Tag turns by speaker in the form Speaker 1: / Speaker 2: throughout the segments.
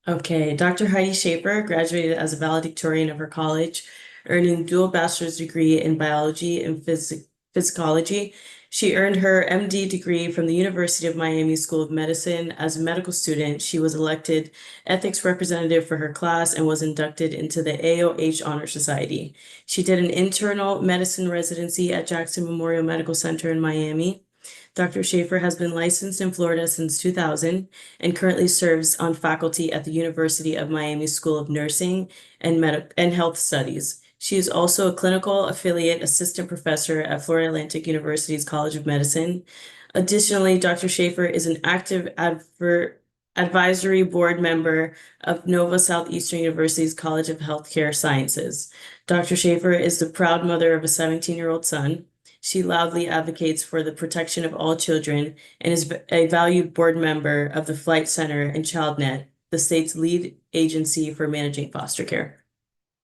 Speaker 1: Okay, Dr. Heidi Schaefer graduated as a valedictorian of her college, earning dual bachelor's degree in biology and physiology. She earned her MD degree from the University of Miami School of Medicine. As a medical student, she was elected ethics representative for her class and was inducted into the AOH Honor Society. She did an internal medicine residency at Jackson Memorial Medical Center in Miami. Dr. Schaefer has been licensed in Florida since 2000 and currently serves on faculty at the University of Miami School of Nursing and Health Studies. She is also a clinical affiliate assistant professor at Florida Atlantic University's College of Medicine. Additionally, Dr. Schaefer is an active advisory board member of Nova Southeastern University's College of Healthcare Sciences. Dr. Schaefer is the proud mother of a 17-year-old son. She loudly advocates for the protection of all children and is a valued board member of the Flight Center and ChildNet, the state's lead agency for managing foster care.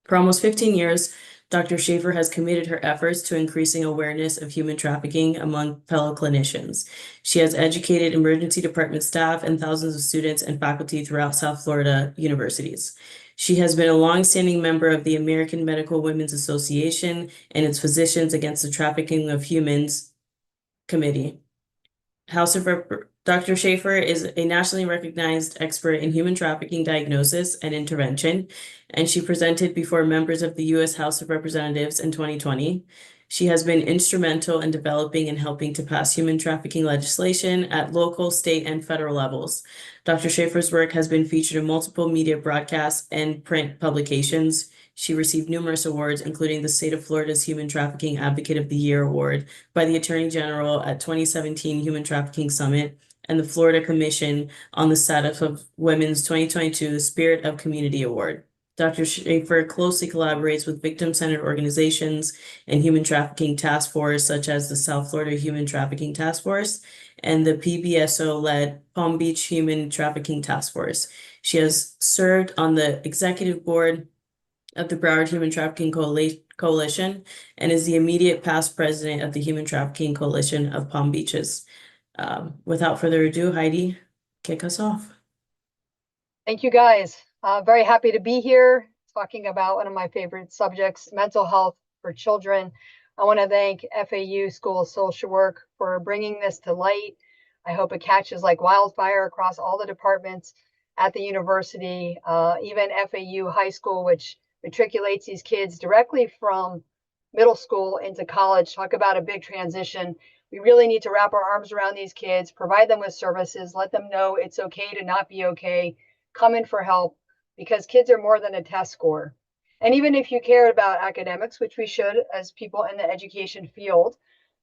Speaker 1: For almost 15 years, Dr. Schaefer has committed her efforts to increasing awareness of human trafficking among fellow clinicians. She has educated emergency department staff and thousands of students and faculty throughout South Florida universities. She has been a longstanding member of the American Medical Women's Association and its Physicians Against the Trafficking of Humans Committee. Dr. Schaefer is a nationally recognized expert in human trafficking diagnosis and intervention, and she presented before members of the U.S. House of Representatives in 2020. She has been instrumental in developing and helping to pass human trafficking legislation at local, state, and federal levels. Dr. Schaefer's work has been featured in multiple media broadcasts and print publications. She received numerous awards, including the State of Florida's Human Trafficking Advocate of the Year Award by the Attorney General at 2017 Human Trafficking Summit and the Florida Commission on the Status of Women's 2022 Spirit of Community Award. Dr. Schaefer closely collaborates with victim-centered organizations and human trafficking task force, such as the South Florida Human Trafficking Task Force and the PBSO-led Palm Beach Human Trafficking Task Force. She has served on the executive board of the Broward Human Trafficking Coalition and is the immediate past president of the Human Trafficking Coalition of Palm Beaches. Without further ado, Heidi, kick us off.
Speaker 2: Thank you, guys. Very happy to be here talking about one of my favorite subjects, mental health for children. I want to thank FAU School of Social Work for bringing this to light. I hope it catches like wildfire across all the departments at the university, even FAU High School, which matriculates these kids directly from middle school into college. Talk about a big transition. We really need to wrap our arms around these kids, provide them with services, let them know it's okay to not be okay, come in for help, because kids are more than a test score. And even if you care about academics, which we should as people in the education field,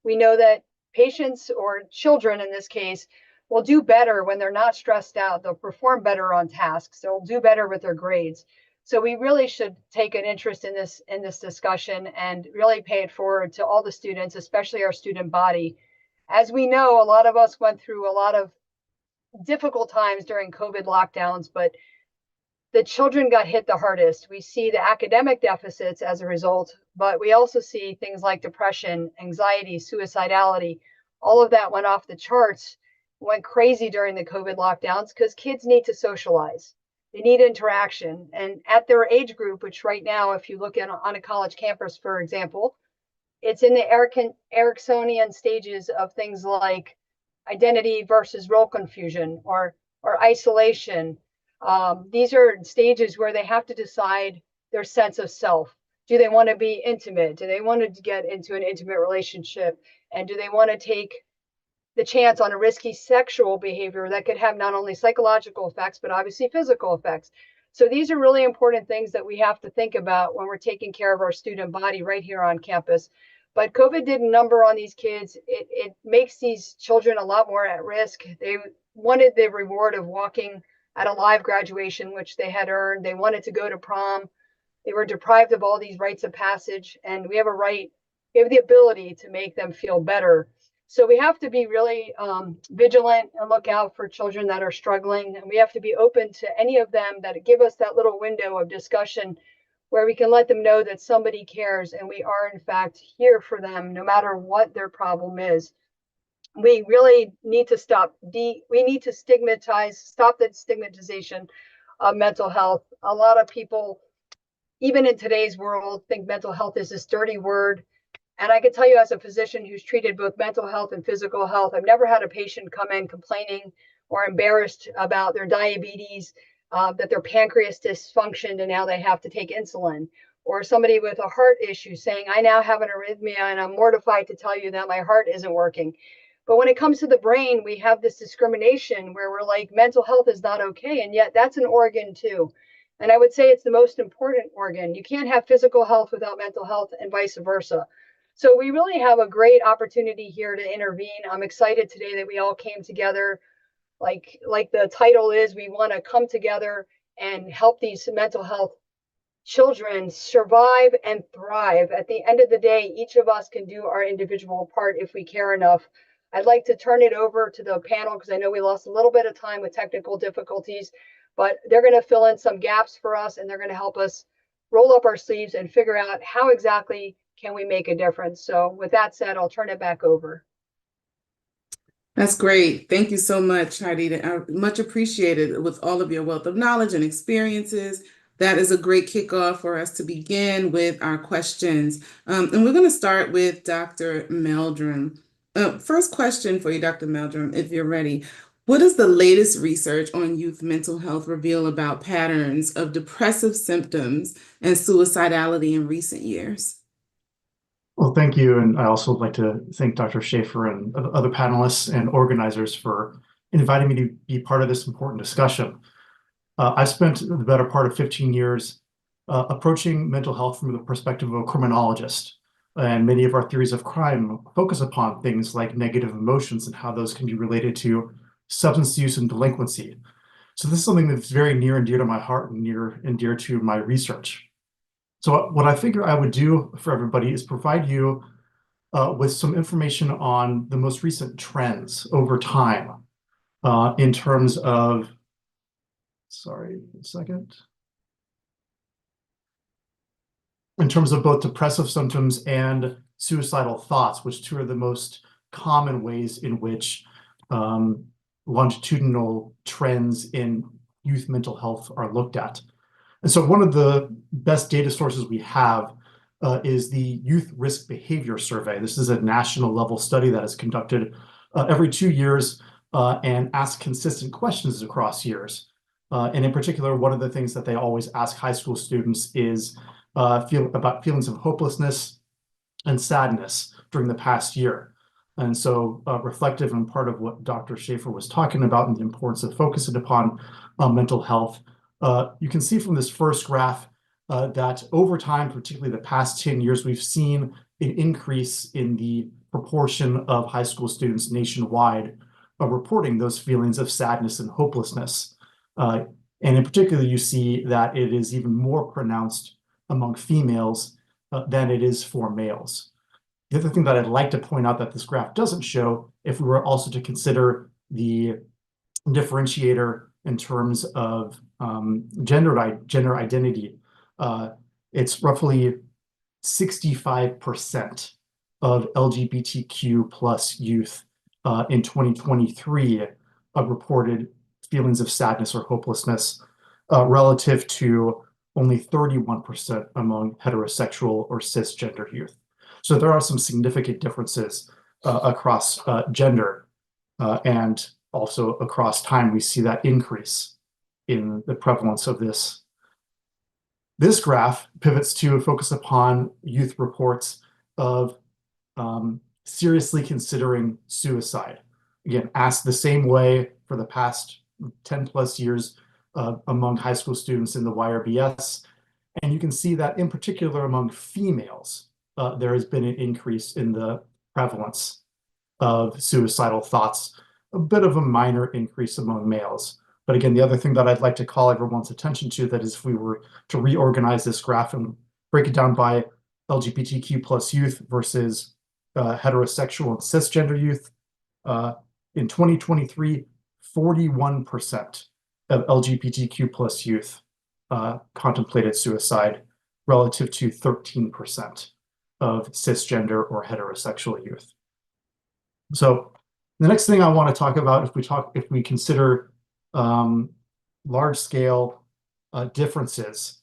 Speaker 2: we know that patients or children in this case will do better when they're not stressed out. They'll perform better on tasks. They'll do better with their grades. So we really should take an interest in this discussion and really pay it forward to all the students, especially our student body. As we know, a lot of us went through a lot of difficult times during COVID lockdowns, but the children got hit the hardest. We see the academic deficits as a result, but we also see things like depression, anxiety, suicidality. All of that went off the charts, went crazy during the COVID lockdowns because kids need to socialize. They need interaction. And at their age group, which right now, if you look at on a college campus, for example, it's in the Ericksonian stages of things like identity versus role confusion or isolation. These are stages where they have to decide their sense of self. Do they want to be intimate? Do they want to get into an intimate relationship? And do they want to take the chance on a risky sexual behavior that could have not only psychological effects, but obviously physical effects? So these are really important things that we have to think about when we're taking care of our student body right here on campus. But COVID did a number on these kids. It makes these children a lot more at risk. They wanted the reward of walking at a live graduation, which they had earned. They wanted to go to prom. They were deprived of all these rites of passage. And we have a right, we have the ability to make them feel better. So we have to be really vigilant and look out for children that are struggling. And we have to be open to any of them that give us that little window of discussion where we can let them know that somebody cares and we are in fact here for them no matter what their problem is. We really need to stop the stigmatization of mental health. A lot of people, even in today's world, think mental health is this dirty word. And I can tell you, as a physician who's treated both mental health and physical health, I've never had a patient come in complaining or embarrassed about their diabetes, that their pancreas dysfunctioned and now they have to take insulin, or somebody with a heart issue saying, I now have an arrhythmia and I'm mortified to tell you that my heart isn't working. But when it comes to the brain, we have this discrimination where we're like, mental health is not okay. And yet that's an organ too. And I would say it's the most important organ. You can't have physical health without mental health and vice versa. So we really have a great opportunity here to intervene. I'm excited today that we all came together. Like the title is, we want to come together and help these mental health children survive and thrive. At the end of the day, each of us can do our individual part if we care enough. I'd like to turn it over to the panel because I know we lost a little bit of time with technical difficulties, but they're going to fill in some gaps for us and they're going to help us roll up our sleeves and figure out how exactly can we make a difference. So with that said, I'll turn it back over.
Speaker 3: That's great. Thank you so much, Heidi. Much appreciated with all of your wealth of knowledge and experiences. That is a great kickoff for us to begin with our questions. And we're going to start with Dr. Meldrum. First question for you, Dr. Meldrum, if you're ready. What does the latest research on youth mental health reveal about patterns of depressive symptoms and suicidality in recent years?
Speaker 4: Well, thank you. And I also would like to thank Dr. Schaefer and other panelists and organizers for inviting me to be part of this important discussion. I've spent the better part of 15 years approaching mental health from the perspective of a criminologist. And many of our theories of crime focus upon things like negative emotions and how those can be related to substance use and delinquency. So this is something that's very near and dear to my heart and near and dear to my research. So what I figure I would do for everybody is provide you with some information on the most recent trends over time in terms of, sorry, a second. In terms of both depressive symptoms and suicidal thoughts, which two are the most common ways in which longitudinal trends in youth mental health are looked at. And so one of the best data sources we have is the Youth Risk Behavior Survey. This is a national level study that is conducted every 2 years and asks consistent questions across years. And in particular, one of the things that they always ask high school students is about feelings of hopelessness and sadness during the past year. And so reflective and part of what Dr. Schaefer was talking about and the importance of focusing upon mental health. You can see from this first graph that over time, particularly the past 10 years, we've seen an increase in the proportion of high school students nationwide reporting those feelings of sadness and hopelessness. And in particular, you see that it is even more pronounced among females than it is for males. The other thing that I'd like to point out that this graph doesn't show, if we were also to consider the differentiator in terms of gender identity, it's roughly 65% of LGBTQ plus youth in 2023 reported feelings of sadness or hopelessness relative to only 31% among heterosexual or cisgender youth. So there are some significant differences across gender and also across time. We see that increase in the prevalence of this. This graph pivots to focus upon youth reports of seriously considering suicide. Again, asked the same way for the past 10 plus years among high school students in the YRBS. And you can see that in particular among females, there has been an increase in the prevalence of suicidal thoughts, a bit of a minor increase among males. But again, the other thing that I'd like to call everyone's attention to that is if we were to reorganize this graph and break it down by LGBTQ plus youth versus heterosexual and cisgender youth, in 2023, 41% of LGBTQ plus youth contemplated suicide relative to 13% of cisgender or heterosexual youth. So the next thing I want to talk about, if we consider large-scale differences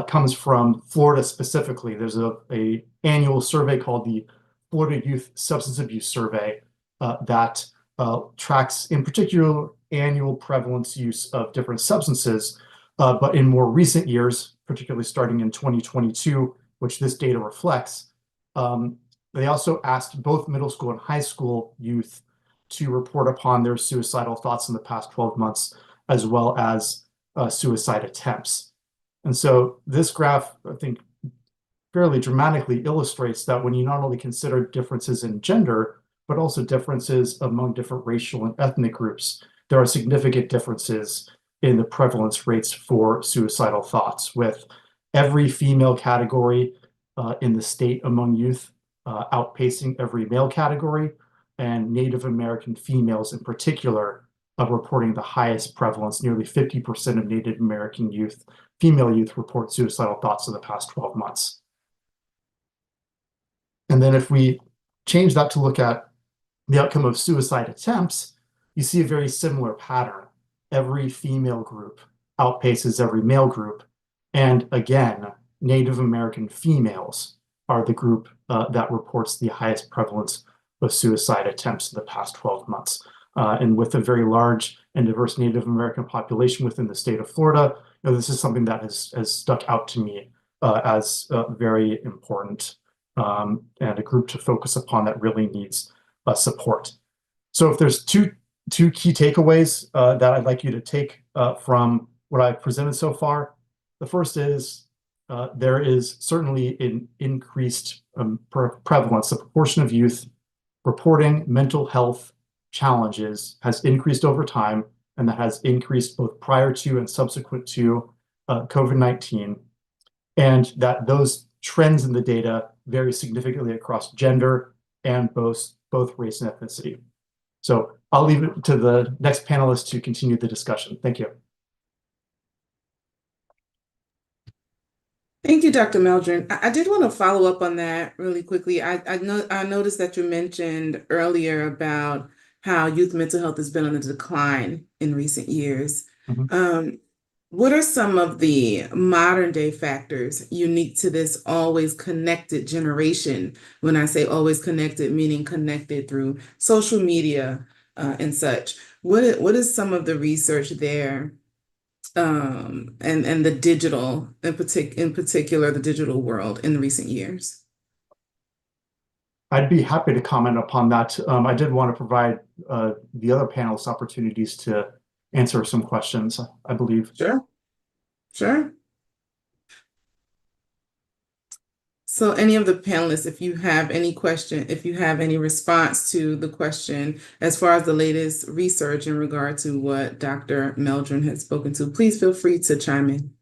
Speaker 4: comes from Florida specifically. There's a annual survey called the Florida Youth Substance Abuse Survey that tracks, in particular, annual prevalence use of different substances. But in more recent years, particularly starting in 2022, which this data reflects, they also asked both middle school and high school youth to report upon their suicidal thoughts in the past 12 months, as well as suicide attempts. And so this graph, I think, fairly dramatically illustrates that when you not only consider differences in gender, but also differences among different racial and ethnic groups, there are significant differences in the prevalence rates for suicidal thoughts, with every female category in the state among youth outpacing every male category, and Native American females in particular reporting the highest prevalence. Nearly 50% of Native American youth, female youth, report suicidal thoughts in the past 12 months. And then if we change that to look at the outcome of suicide attempts, you see a very similar pattern. Every female group outpaces every male group. And again, Native American females are the group that reports the highest prevalence of suicide attempts in the past 12 months. And with a very large and diverse Native American population within the state of Florida, this is something that has stuck out to me as very important and a group to focus upon that really needs support. So if there's two key takeaways that I'd like you to take from what I've presented so far, the first is there is certainly an increased prevalence. The proportion of youth reporting mental health challenges has increased over time, and that has increased both prior to and subsequent to COVID-19, and that those trends in the data vary significantly across gender and both race and ethnicity. So I'll leave it to the next panelist to continue the discussion. Thank you.
Speaker 3: Thank you, Dr. Meldrum. I did want to follow up on that really quickly. I noticed that you mentioned earlier about how youth mental health has been on a decline in recent years. What are some of the modern day factors unique to this always connected generation? When I say always connected, meaning connected through social media and such. What is some of the research there? And the digital, in particular, the digital world in recent years?
Speaker 4: I'd be happy to comment upon that. I did want to provide the other panelists opportunities to answer some questions, I believe.
Speaker 3: Sure. So any of the panelists, if you have any question, if you have any response to the question, as far as the latest research in regard to what Dr. Meldrum has spoken to, please feel free to chime in.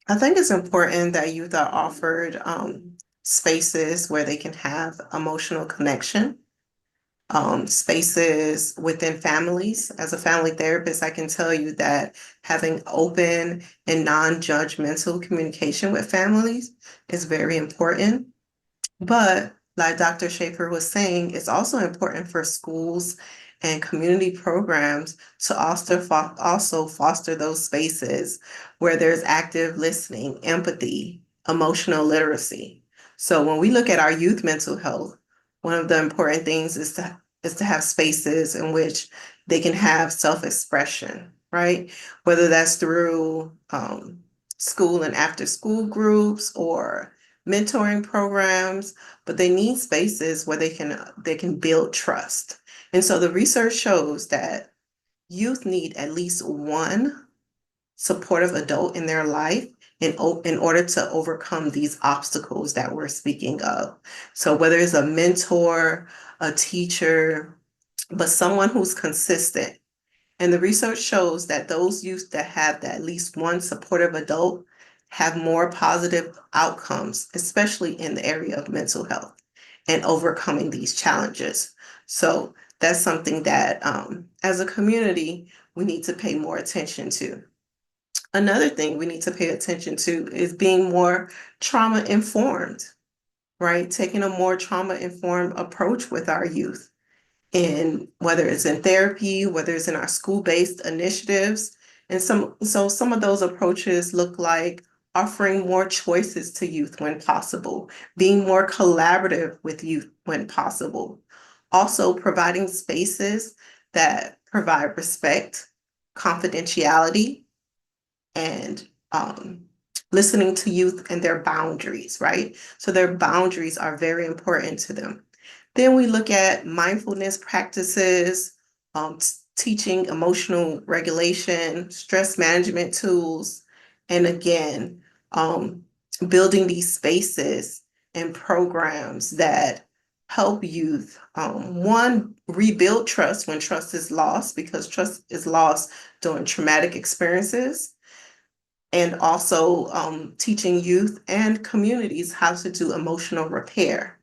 Speaker 5: I think it's important that youth are offered spaces where they can have emotional connection, spaces within families. As a family therapist, I can tell you that having open and non-judgmental communication with families is very important. But like Dr. Schaefer was saying, it's also important for schools and community programs to also foster those spaces where there's active listening, empathy, emotional literacy. So when we look at our youth mental health, one of the important things is to have spaces in which they can have self-expression, right? Whether that's through school and after school groups or mentoring programs, but they need spaces where they can build trust. And so the research shows that youth need at least one supportive adult in their life in order to overcome these obstacles that we're speaking of. So whether it's a mentor, a teacher, but someone who's consistent. And the research shows that those youth that have at least one supportive adult have more positive outcomes, especially in the area of mental health and overcoming these challenges. So that's something that as a community, we need to pay more attention to. Another thing we need to pay attention to is being more trauma-informed, right? Taking a more trauma-informed approach with our youth in whether it's in therapy, whether it's in our school-based initiatives. And some of those approaches look like offering more choices to youth when possible, being more collaborative with youth when possible. Also providing spaces that provide respect, confidentiality, and listening to youth and their boundaries, right? So their boundaries are very important to them. Then we look at mindfulness practices, teaching emotional regulation, stress management tools, and again, building these spaces and programs that help youth, one, rebuild trust when trust is lost, because trust is lost during traumatic experiences, and also teaching youth and communities how to do emotional repair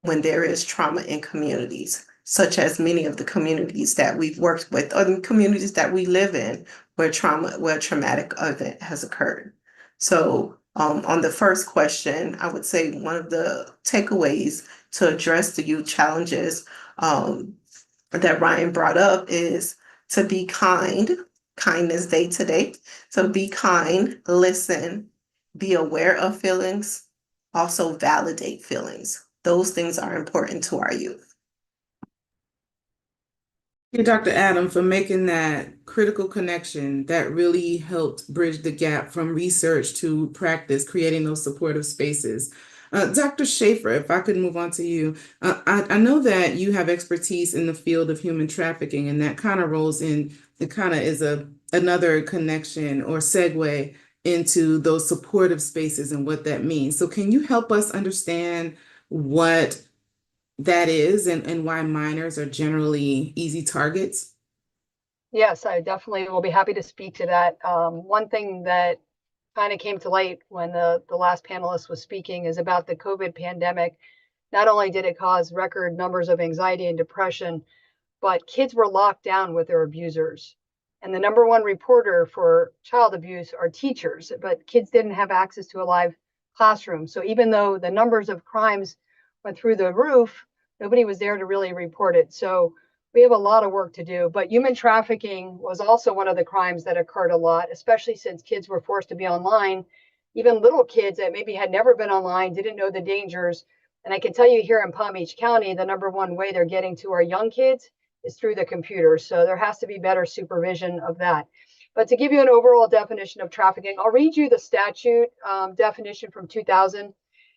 Speaker 5: when there is trauma in communities, such as many of the communities that we've worked with, or the communities that we live in where a traumatic event has occurred. So on the first question, I would say one of the takeaways to address the youth challenges that Ryan brought up is to be kind, kindness day to day. So be kind, listen, be aware of feelings, also validate feelings. Those things are important to our youth.
Speaker 3: Thank you, Dr. Adam, for making that critical connection that really helped bridge the gap from research to practice, creating those supportive spaces. Dr. Schaefer, if I could move on to you. I know that you have expertise in the field of human trafficking, and that kind of rolls in, it kind of is another connection or segue into those supportive spaces and what that means. So can you help us understand what that is and why minors are generally easy targets?
Speaker 2: Yes, I definitely will be happy to speak to that. One thing that kind of came to light when the last panelist was speaking is about the COVID pandemic. Not only did it cause record numbers of anxiety and depression, but kids were locked down with their abusers. And the number one reporter for child abuse are teachers, but kids didn't have access to a live classroom. So even though the numbers of crimes went through the roof, nobody was there to really report it. So we have a lot of work to do. But human trafficking was also one of the crimes that occurred a lot, especially since kids were forced to be online. Even little kids that maybe had never been online, didn't know the dangers. And I can tell you here in Palm Beach County, the number one way they're getting to our young kids is through the computer. So there has to be better supervision of that. But to give you an overall definition of trafficking, I'll read you the statute definition from 2000.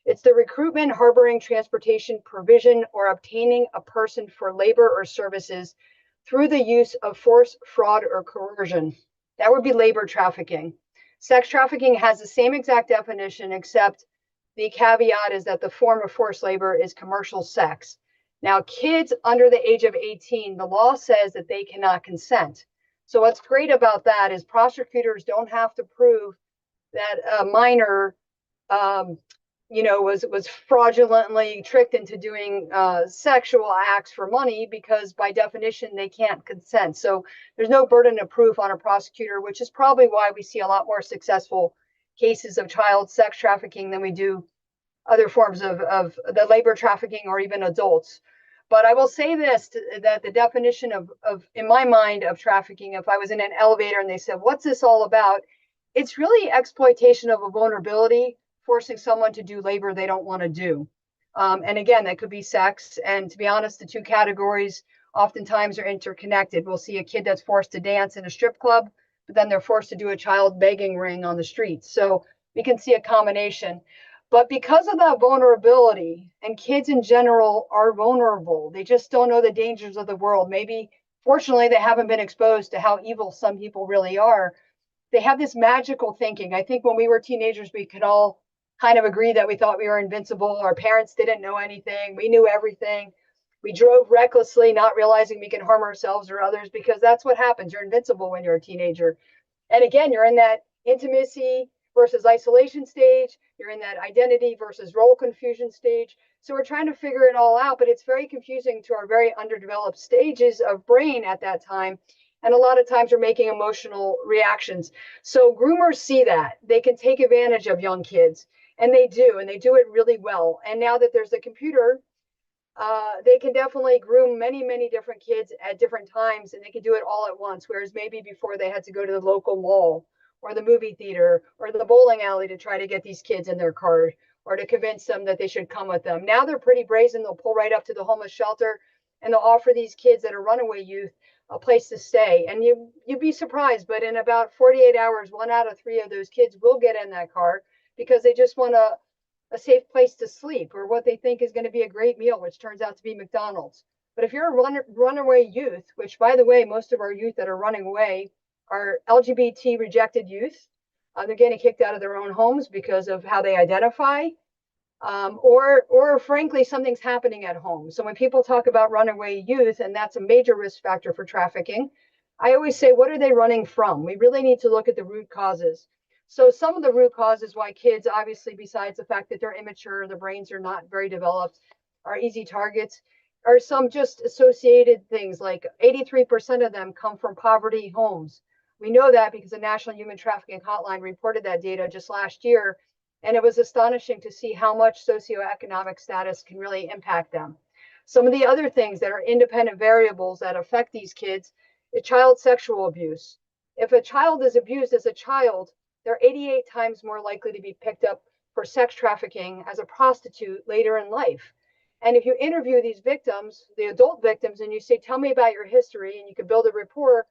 Speaker 2: It's the recruitment, harboring, transportation, provision, or obtaining a person for labor or services through the use of force, fraud, or coercion. That would be labor trafficking. Sex trafficking has the same exact definition, except the caveat is that the form of forced labor is commercial sex. Now, kids under the age of 18, the law says that they cannot consent. So what's great about that is prosecutors don't have to prove that a minor was fraudulently tricked into doing sexual acts for money, because by definition they can't consent. So there's no burden of proof on a prosecutor, which is probably why we see a lot more successful cases of child sex trafficking than we do other forms of the labor trafficking or even adults. But I will say this, that the definition of in my mind of trafficking, if I was in an elevator and they said, what's this all about? It's really exploitation of a vulnerability, forcing someone to do labor they don't want to do. And again, that could be sex. And to be honest, the two categories oftentimes are interconnected. We'll see a kid that's forced to dance in a strip club, but then they're forced to do a child begging ring on the streets. So we can see a combination. But because of that vulnerability, and kids in general are vulnerable, they just don't know the dangers of the world. Maybe, fortunately, they haven't been exposed to how evil some people really are. They have this magical thinking. I think when we were teenagers, we could all kind of agree that we thought we were invincible. Our parents didn't know anything. We knew everything. We drove recklessly, not realizing we can harm ourselves or others, because that's what happens. You're invincible when you're a teenager. And again, you're in that intimacy versus isolation stage. You're in that identity versus role confusion stage. So we're trying to figure it all out, but it's very confusing to our very underdeveloped stages of brain at that time. And a lot of times we're making emotional reactions. So groomers see that. They can take advantage of young kids, and they do it really well. And now that there's a computer, they can definitely groom many, many different kids at different times, and they can do it all at once. Whereas maybe before they had to go to the local mall or the movie theater or the bowling alley to try to get these kids in their car or to convince them that they should come with them. Now they're pretty brazen. They'll pull right up to the homeless shelter and they'll offer these kids that are runaway youth a place to stay. And you'd be surprised, but in about 48 hours, 1 out of 3 of those kids will get in that car because they just want a safe place to sleep or what they think is going to be a great meal, which turns out to be McDonald's. But if you're a runaway youth, which by the way, most of our youth that are running away are LGBT rejected youth, they're getting kicked out of their own homes because of how they identify, or frankly, something's happening at home. So when people talk about runaway youth, and that's a major risk factor for trafficking, I always say, what are they running from? We really need to look at the root causes. So some of the root causes why kids, obviously, besides the fact that they're immature, their brains are not very developed, are easy targets, are some just associated things like 83% of them come from poverty homes. We know that because the National Human Trafficking Hotline reported that data just last year, and it was astonishing to see how much socioeconomic status can really impact them. Some of the other things that are independent variables that affect these kids is child sexual abuse. If a child is abused as a child, they're 88 times more likely to be picked up for sex trafficking as a prostitute later in life. And if you interview these victims, the adult victims, and you say, tell me about your history, and you can build a rapport,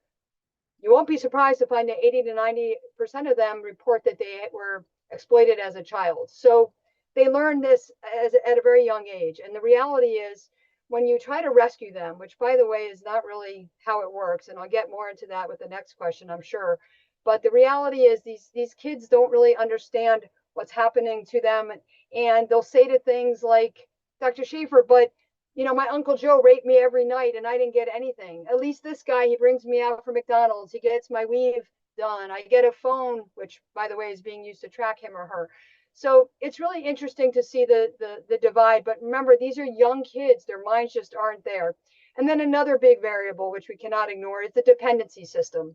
Speaker 2: you won't be surprised to find that 80 to 90% of them report that they were exploited as a child. So they learn this at a very young age. And the reality is, when you try to rescue them, which by the way is not really how it works, and I'll get more into that with the next question, I'm sure. But the reality is these kids don't really understand what's happening to them. And they'll say to things like, Dr. Schaefer, but you know, my Uncle Joe raped me every night and I didn't get anything. At least this guy, he brings me out for McDonald's. He gets my weave done. I get a phone, which by the way is being used to track him or her. So it's really interesting to see the divide. But remember, these are young kids. Their minds just aren't there. And then another big variable, which we cannot ignore, is the dependency system.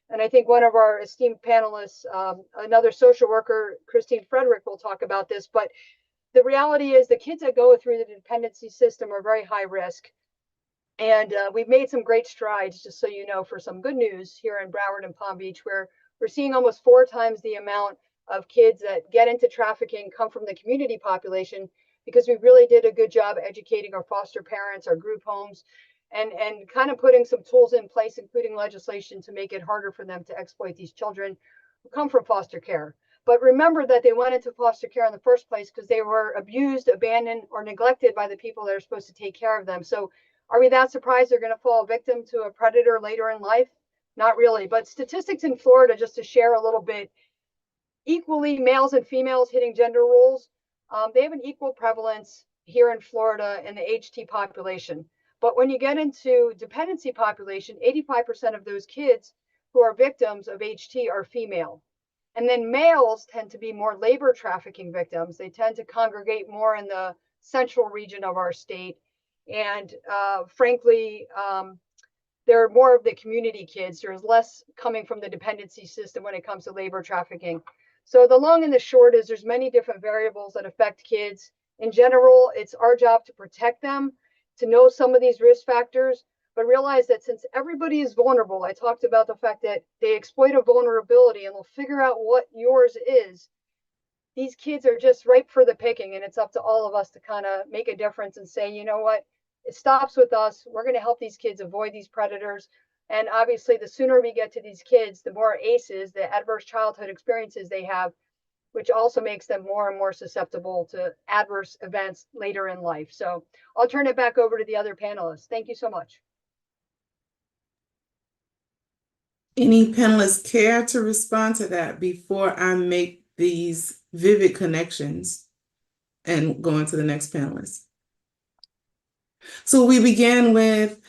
Speaker 2: And I think one of our esteemed panelists, another social worker, Christine Frederick, will talk about this. But the reality is the kids that go through the dependency system are very high risk. And we've made some great strides, just so you know, for some good news here in Broward and Palm Beach, where we're seeing almost 4 times the amount of kids that get into trafficking come from the community population, because we really did a good job educating our foster parents, our group homes, and kind of putting some tools in place, including legislation to make it harder for them to exploit these children who come from foster care. But remember that they went into foster care in the first place because they were abused, abandoned, or neglected by the people that are supposed to take care of them. So are we that surprised they're going to fall victim to a predator later in life? Not really. But statistics in Florida, just to share a little bit, equally males and females hitting gender roles, they have an equal prevalence here in Florida in the HT population. But when you get into dependency population, 85% of those kids who are victims of HT are female. And then males tend to be more labor trafficking victims. They tend to congregate more in the central region of our state. And frankly, they're more of the community kids. There's less coming from the dependency system when it comes to labor trafficking. So the long and the short is there's many different variables that affect kids. In general, it's our job to protect them, to know some of these risk factors, but realize that since everybody is vulnerable, I talked about the fact that they exploit a vulnerability and they'll figure out what yours is. These kids are just ripe for the picking, and it's up to all of us to kind of make a difference and say, you know what, it stops with us. We're going to help these kids avoid these predators. And obviously, the sooner we get to these kids, the more ACEs, the adverse childhood experiences they have, which also makes them more and more susceptible to adverse events later in life. So I'll turn it back over to the other panelists. Thank you so much.
Speaker 3: Any panelists care to respond to that before I make these vivid connections and go on to the next panelist? So we began with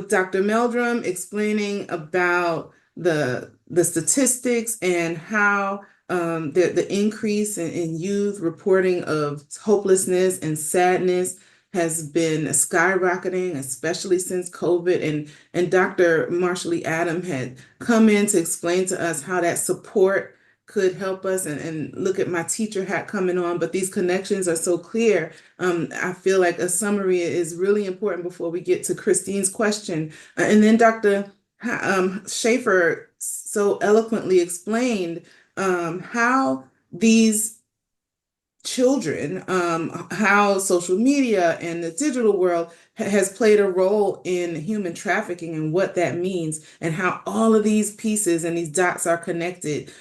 Speaker 3: Dr. Meldrum explaining about the statistics and how the increase in youth reporting of hopelessness and sadness has been skyrocketing, especially since COVID. And Dr. Marsha Lee Adam had come in to explain to us how that support could help us, and look at my teacher hat coming on, but these connections are so clear. I feel like a summary is really important before we get to Christine's question. And then Dr. Schaefer so eloquently explained how these children, how social media and the digital world has played a role in human trafficking and what that means, and how all of these pieces and these dots are connected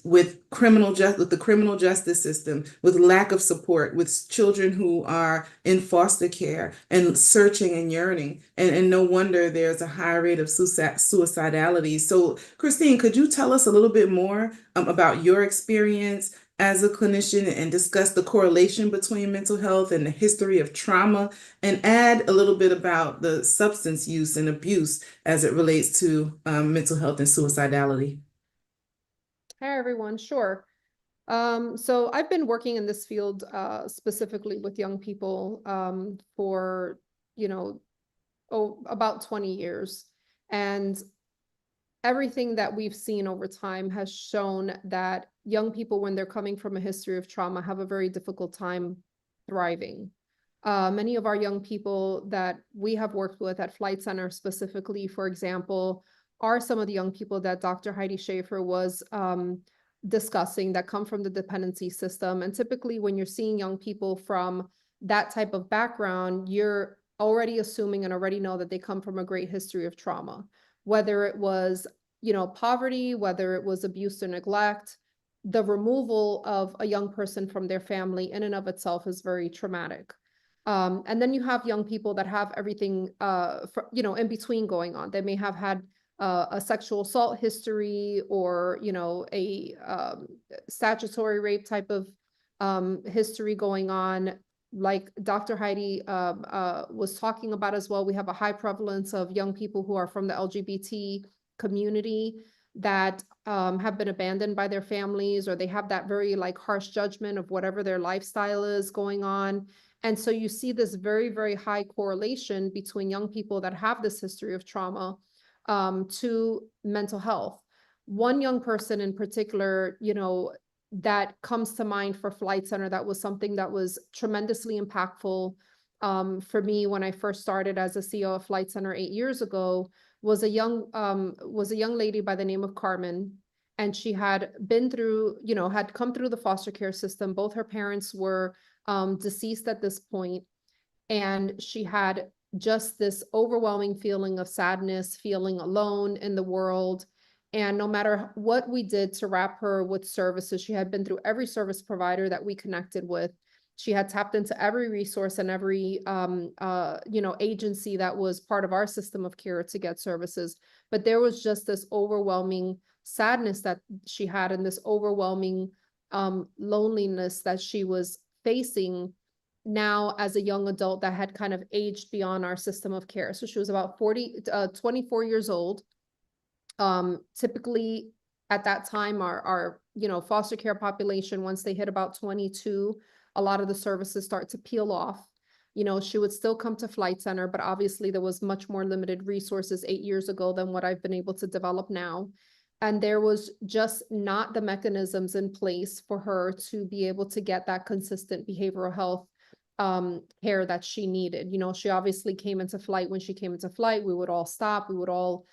Speaker 3: with the criminal justice system, with lack of support, with children who are in foster care and searching and yearning, and no wonder there's a high rate of suicidality. So, Christine, could you tell us a little bit more about your experience as a clinician and discuss the correlation between mental health and the history of trauma, and add a little bit about the substance use and abuse as it relates to mental health and suicidality?
Speaker 6: Hi, everyone. Sure. So I've been working in this field specifically with young people for, about 20 years. And everything that we've seen over time has shown that young people, when they're coming from a history of trauma, have a very difficult time thriving. Many of our young people that we have worked with at Flight Center specifically, for example, are some of the young people that Dr. Heidi Schaefer was discussing that come from the dependency system. And typically when you're seeing young people from that type of background, you're already assuming and already know that they come from a great history of trauma, whether it was, poverty, whether it was abuse or neglect. The removal of a young person from their family in and of itself is very traumatic. And then you have young people that have everything, in between going on. They may have had a sexual assault history, or, a statutory rape type of history going on. Like Dr. Heidi was talking about as well, we have a high prevalence of young people who are from the LGBT community that have been abandoned by their families, or they have that very harsh judgment of whatever their lifestyle is going on. And so you see this very, very high correlation between young people that have this history of trauma to mental health. One young person in particular, that comes to mind for Flight Center, that was something that was tremendously impactful for me when I first started as a CEO of Flight Center 8 years ago, was a young lady by the name of Carmen. And she had been through, had come through the foster care system. Both her parents were deceased at this point, and she had just this overwhelming feeling of sadness, feeling alone in the world. And no matter what we did to wrap her with services, she had been through every service provider that we connected with. She had tapped into every resource and every agency that was part of our system of care to get services. But there was just this overwhelming sadness that she had, and this overwhelming loneliness that she was facing now as a young adult that had kind of aged beyond our system of care. So she was about 24 years old. Typically at that time, our foster care population, once they hit about 22, a lot of the services start to peel off. She would still come to Flight Center, but obviously there was much more limited resources 8 years ago than what I've been able to develop now. And there was just not the mechanisms in place for her to be able to get that consistent behavioral health care that she needed. She obviously came into Flight. When she came into Flight, we would all stop. We would all,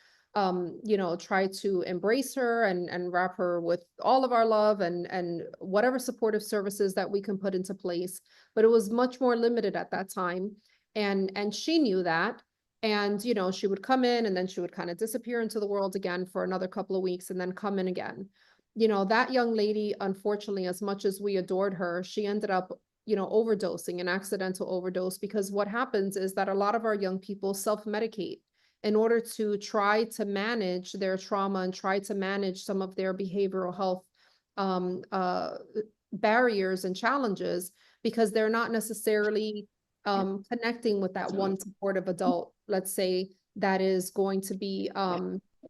Speaker 6: try to embrace her and wrap her with all of our love and whatever supportive services that we can put into place. But it was much more limited at that time. And she knew that. And, she would come in and then she would kind of disappear into the world again for another couple of weeks and then come in again. That young lady, unfortunately, as much as we adored her, she ended up overdosing, an accidental overdose, because what happens is that a lot of our young people self-medicate in order to try to manage their trauma and try to manage some of their behavioral health barriers and challenges, because they're not necessarily connecting with that one supportive adult, let's say, that is going to be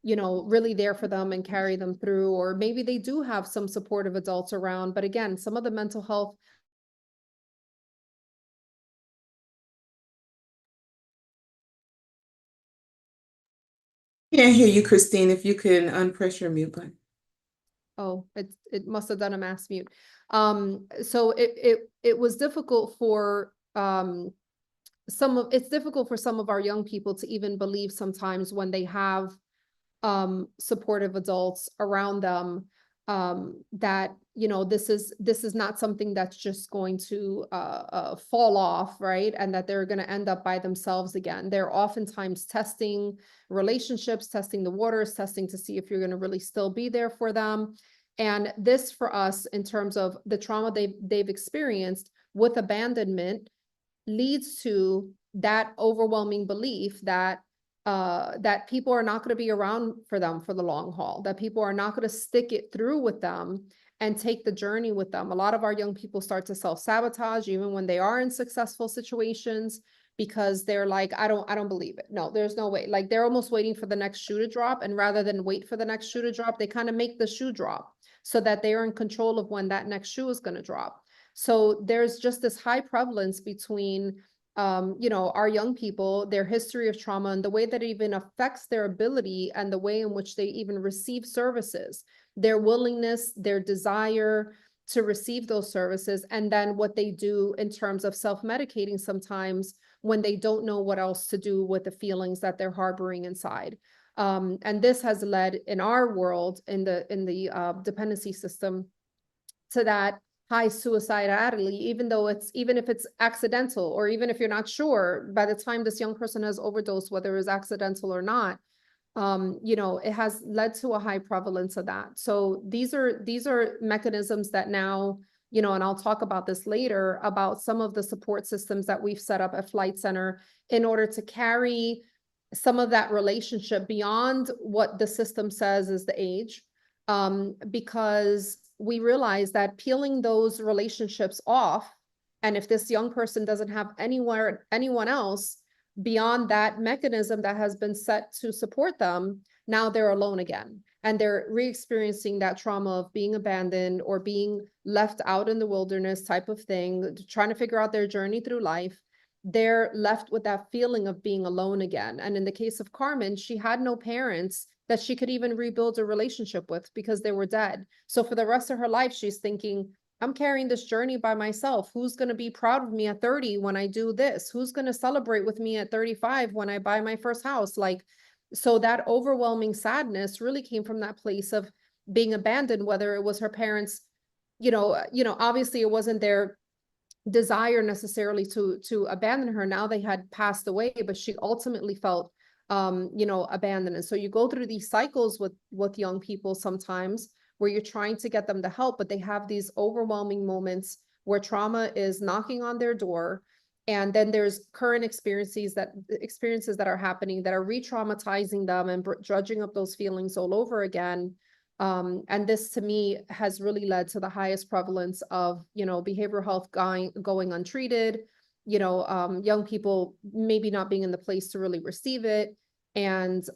Speaker 6: really there for them and carry them through. Or maybe they do have some supportive adults around, but again, some of the mental health
Speaker 3: Can't hear you, Christine. If you can unpress your mute button.
Speaker 6: Oh, it must have done a mass mute. So it was difficult for it's difficult for some of our young people to even believe sometimes when they have supportive adults around them, that, you know, this is not something that's just going to fall off, right? And that they're going to end up by themselves again. They're oftentimes testing relationships, testing the waters, testing to see if you're going to really still be there for them. And this, for us, in terms of the trauma they've experienced with abandonment, leads to that overwhelming belief that that people are not going to be around for them for the long haul, that people are not going to stick it through with them and take the journey with them. A lot of our young people start to self-sabotage even when they are in successful situations, because they're like, I don't believe it. No, there's no way. Like, they're almost waiting for the next shoe to drop, and rather than wait for the next shoe to drop, they kind of make the shoe drop so that they are in control of when that next shoe is going to drop. So there's just this high prevalence between you know, our young people, their history of trauma, and the way that it even affects their ability and the way in which they even receive services, their willingness, their desire to receive those services, and then what they do in terms of self-medicating sometimes when they don't know what else to do with the feelings that they're harboring inside. And this has led in our world, in the dependency system, to that high suicidality, even if it's accidental, or even if you're not sure by the time this young person has overdosed, whether it's accidental or not, you know, it has led to a high prevalence of that. So these are mechanisms that now, you know, and I'll talk about this later, about some of the support systems that we've set up at Flight Center in order to carry some of that relationship beyond what the system says is the age, because we realize that peeling those relationships off, and if this young person doesn't have anyone else beyond that mechanism that has been set to support them, now they're alone again. And they're re-experiencing that trauma of being abandoned or being left out in the wilderness type of thing, trying to figure out their journey through life. They're left with that feeling of being alone again. And in the case of Carmen, she had no parents that she could even rebuild a relationship with because they were dead. So for the rest of her life, she's thinking, I'm carrying this journey by myself. Who's going to be proud of me at 30 when I do this? Who's going to celebrate with me at 35 when I buy my first house? Like, so that overwhelming sadness really came from that place of being abandoned, whether it was her parents, obviously it wasn't their desire necessarily to abandon her. Now they had passed away, but she ultimately felt abandoned. And so you go through these cycles with young people sometimes where you're trying to get them to help, but they have these overwhelming moments where trauma is knocking on their door. And then there's current experiences that are happening that are re-traumatizing them and dredging up those feelings all over again. And this to me has really led to the highest prevalence of, behavioral health going untreated, young people maybe not being in the place to really receive it. And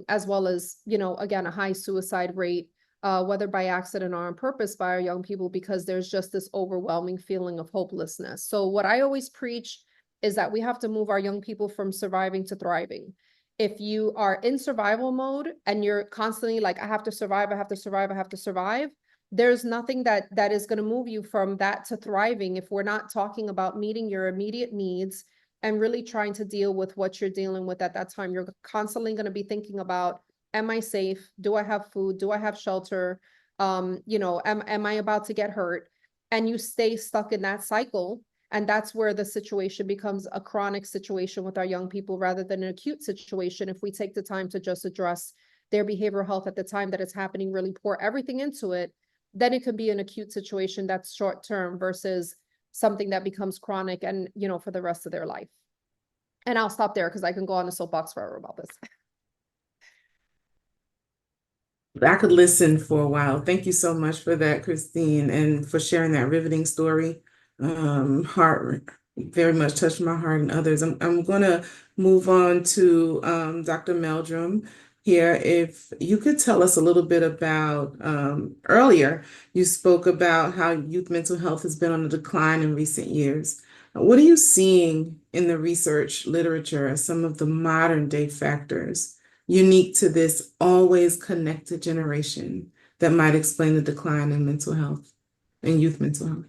Speaker 6: as well as, again, a high suicide rate, whether by accident or on purpose by our young people, because there's just this overwhelming feeling of hopelessness. So what I always preach is that we have to move our young people from surviving to thriving. If you are in survival mode and you're constantly like, I have to survive, I have to survive, I have to survive, there's nothing that is going to move you from that to thriving if we're not talking about meeting your immediate needs and really trying to deal with what you're dealing with at that time. You're constantly going to be thinking about, am I safe? Do I have food? Do I have shelter? Am I about to get hurt? And you stay stuck in that cycle. And that's where the situation becomes a chronic situation with our young people rather than an acute situation. If we take the time to just address their behavioral health at the time that it's happening, really pour everything into it, then it could be an acute situation that's short term versus something that becomes chronic and, for the rest of their life. And I'll stop there because I can go on a soapbox forever about this.
Speaker 3: I could listen for a while. Thank you so much for that, Christine, and for sharing that riveting story. Heart very much touched my heart and others. I'm going to move on to Dr. Meldrum here. If you could tell us a little bit about, earlier, you spoke about how youth mental health has been on a decline in recent years. What are you seeing in the research literature as some of the modern day factors unique to this always connected generation that might explain the decline in mental health and youth mental health?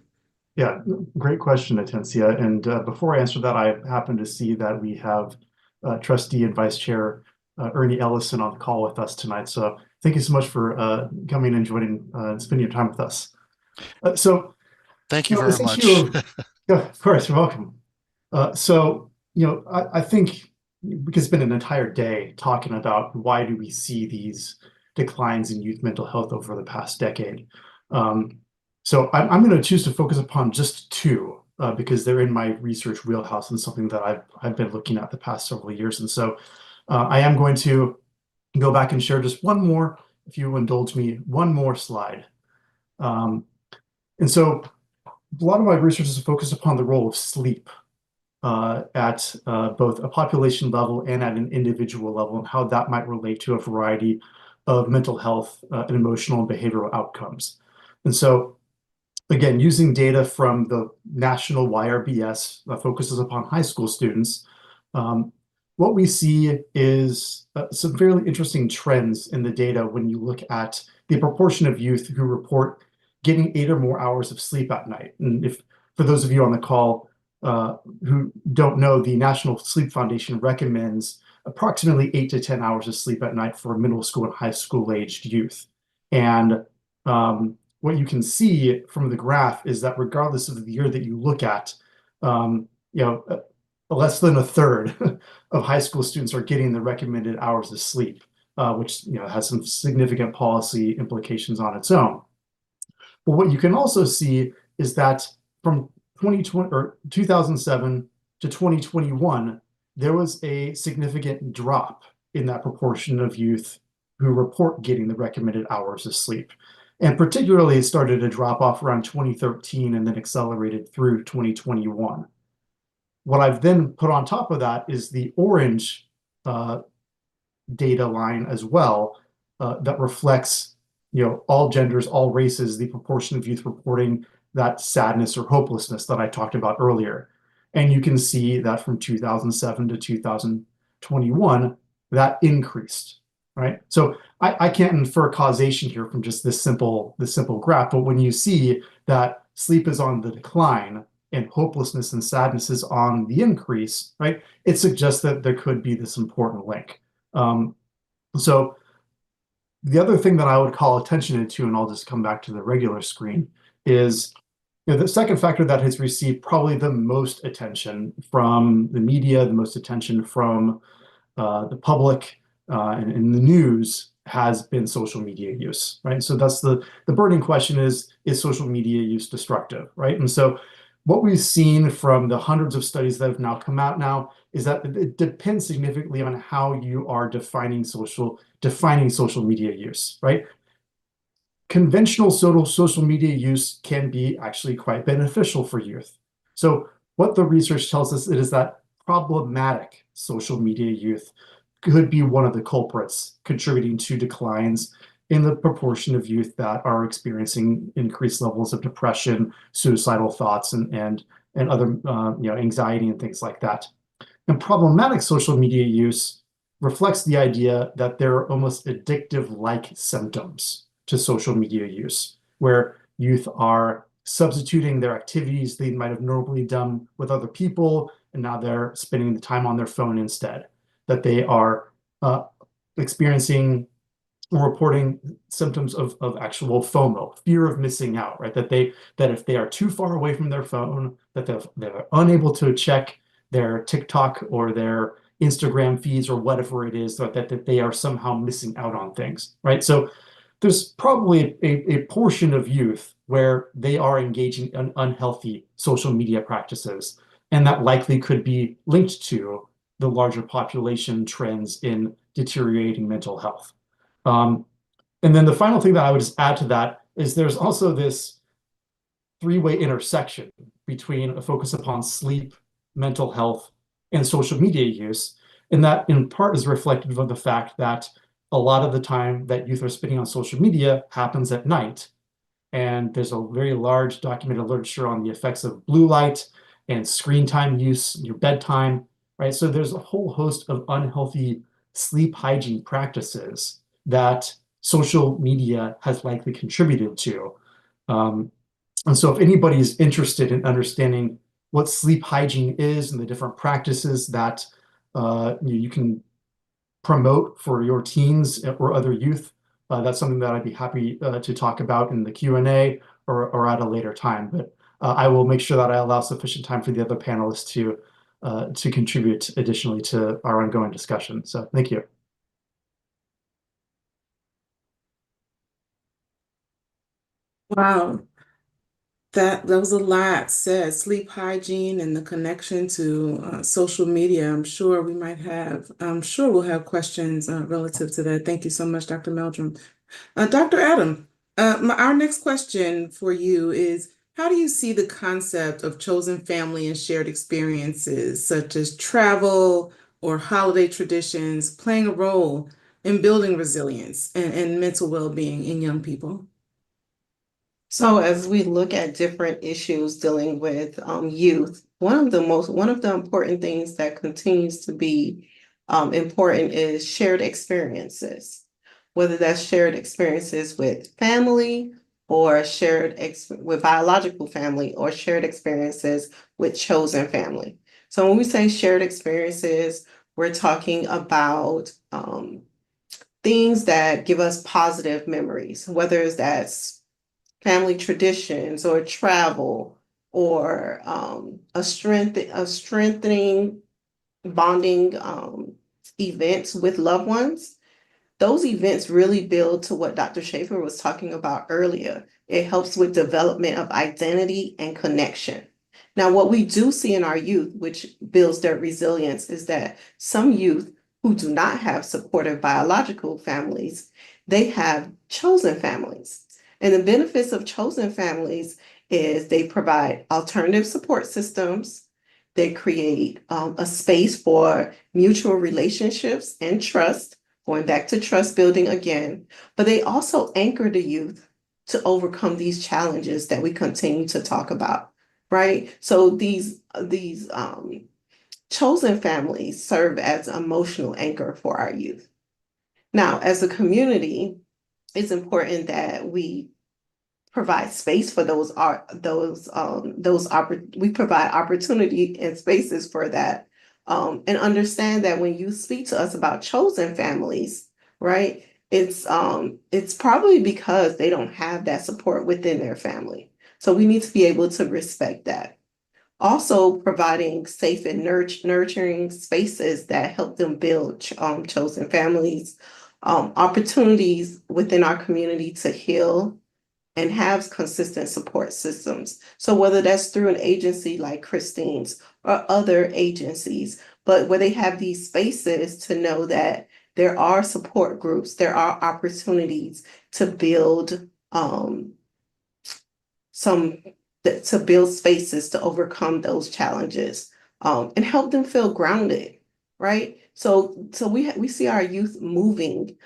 Speaker 4: Yeah, great question, Atencia. And before I answer that, I happen to see that we have Trustee and Vice Chair Ernie Ellison on the call with us tonight. So thank you so much for coming and joining and spending your time with us.
Speaker 7: Thank you
Speaker 4: know,
Speaker 7: very
Speaker 4: this
Speaker 7: much.
Speaker 4: issue of- Yeah, of course, you're welcome. I think because it's been an entire day talking about why do we see these declines in youth mental health over the past decade. So I'm going to choose to focus upon just two because they're in my research wheelhouse and something that I've been looking at the past several years. And so I am going to go back and share just one more, if you will indulge me, one more slide. And so a lot of my research is focused upon the role of sleep at both a population level and at an individual level, and how that might relate to a variety of mental health and emotional and behavioral outcomes. And so, again, using data from the national YRBS that focuses upon high school students, what we see is some fairly interesting trends in the data when you look at the proportion of youth who report getting 8 or more hours of sleep at night. And if, for those of you on the call who don't know, the National Sleep Foundation recommends approximately 8 to 10 hours of sleep at night for middle school and high school aged youth. And what you can see from the graph is that regardless of the year that you look at, less than a third of high school students are getting the recommended hours of sleep, which has some significant policy implications on its own. But what you can also see is that from 2020 or 2007 to 2021, there was a significant drop in that proportion of youth who report getting the recommended hours of sleep. And particularly it started to drop off around 2013 and then accelerated through 2021. What I've then put on top of that is the orange data line as well that reflects all genders, all races, the proportion of youth reporting that sadness or hopelessness that I talked about earlier. And you can see that from 2007 to 2021, that increased, right? So I can't infer causation here from just this simple graph, but when you see that sleep is on the decline and hopelessness and sadness is on the increase, right? It suggests that there could be this important link. So the other thing that I would call attention to, and I'll just come back to the regular screen, is the second factor that has received probably the most attention from the media, the most attention from the public and in the news has been social media use, right? So that's the burning question is social media use destructive, right? And so what we've seen from the hundreds of studies that have now come out now is that it depends significantly on how you are defining social media use, right? Conventional social media use can be actually quite beneficial for youth. So what the research tells us is that problematic social media use could be one of the culprits contributing to declines in the proportion of youth that are experiencing increased levels of depression, suicidal thoughts, and other anxiety and things like that. And problematic social media use reflects the idea that there are almost addictive-like symptoms to social media use, where youth are substituting their activities they might have normally done with other people, and now they're spending the time on their phone instead. That they are experiencing or reporting symptoms of actual FOMO, fear of missing out, right? That if they are too far away from their phone, that they're unable to check their TikTok or their Instagram feeds or whatever it is, that they are somehow missing out on things, right? So there's probably a portion of youth where they are engaging in unhealthy social media practices, and that likely could be linked to the larger population trends in deteriorating mental health. And then the final thing that I would just add to that is there's also this three-way intersection between a focus upon sleep, mental health, and social media use. And that in part is reflective of the fact that a lot of the time that youth are spending on social media happens at night. And there's a very large documented literature on the effects of blue light and screen time use in your bedtime, right? So there's a whole host of unhealthy sleep hygiene practices that social media has likely contributed to. And so if anybody is interested in understanding what sleep hygiene is and the different practices that you can promote for your teens or other youth, that's something that I'd be happy to talk about in the Q&A or at a later time. But I will make sure that I allow sufficient time for the other panelists to contribute additionally to our ongoing discussion. So thank you.
Speaker 3: Wow. That was a lot said. Sleep hygiene and the connection to social media. I'm sure we'll have questions relative to that. Thank you so much, Dr. Meldrum. Dr. Adam, our next question for you is, how do you see the concept of chosen family and shared experiences, such as travel or holiday traditions, playing a role in building resilience and mental well-being in young people?
Speaker 5: So as we look at different issues dealing with youth, one of the important things that continues to be important is shared experiences, whether that's shared experiences with family or with biological family or shared experiences with chosen family. So when we say shared experiences, we're talking about things that give us positive memories, whether that's family traditions or travel or a strengthening bonding events with loved ones. Those events really build to what Dr. Schaefer was talking about earlier. It helps with development of identity and connection. Now, what we do see in our youth, which builds their resilience, is that some youth who do not have supportive biological families, they have chosen families. And the benefits of chosen families is they provide alternative support systems. They create a space for mutual relationships and trust, going back to trust building again, but they also anchor the youth to overcome these challenges that we continue to talk about, right? So these chosen families serve as an emotional anchor for our youth. Now, as a community, it's important that we provide space for we provide opportunity and spaces for that, and understand that when you speak to us about chosen families, right, it's probably because they don't have that support within their family. So we need to be able to respect that. Also providing safe and nurturing spaces that help them build chosen families, opportunities within our community to heal and have consistent support systems. So whether that's through an agency like Christine's or other agencies, but where they have these spaces to know that there are support groups, there are opportunities to build spaces to overcome those challenges, and help them feel grounded, right? So we see our youth moving,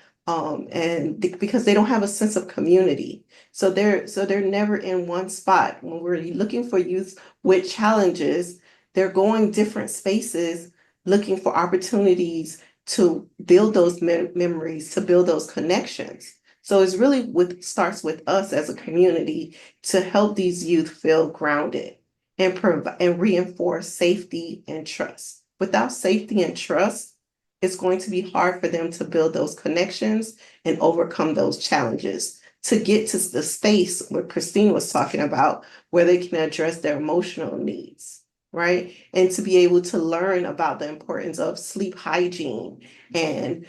Speaker 5: because they don't have a sense of community. So they're never in one spot. When we're looking for youth with challenges, they're going different spaces, looking for opportunities to build those memories, to build those connections. So it's really starts with us as a community to help these youth feel grounded and reinforce safety and trust. Without safety and trust, it's going to be hard for them to build those connections and overcome those challenges to get to the space where Christine was talking about, where they can address their emotional needs, right? And to be able to learn about the importance of sleep hygiene and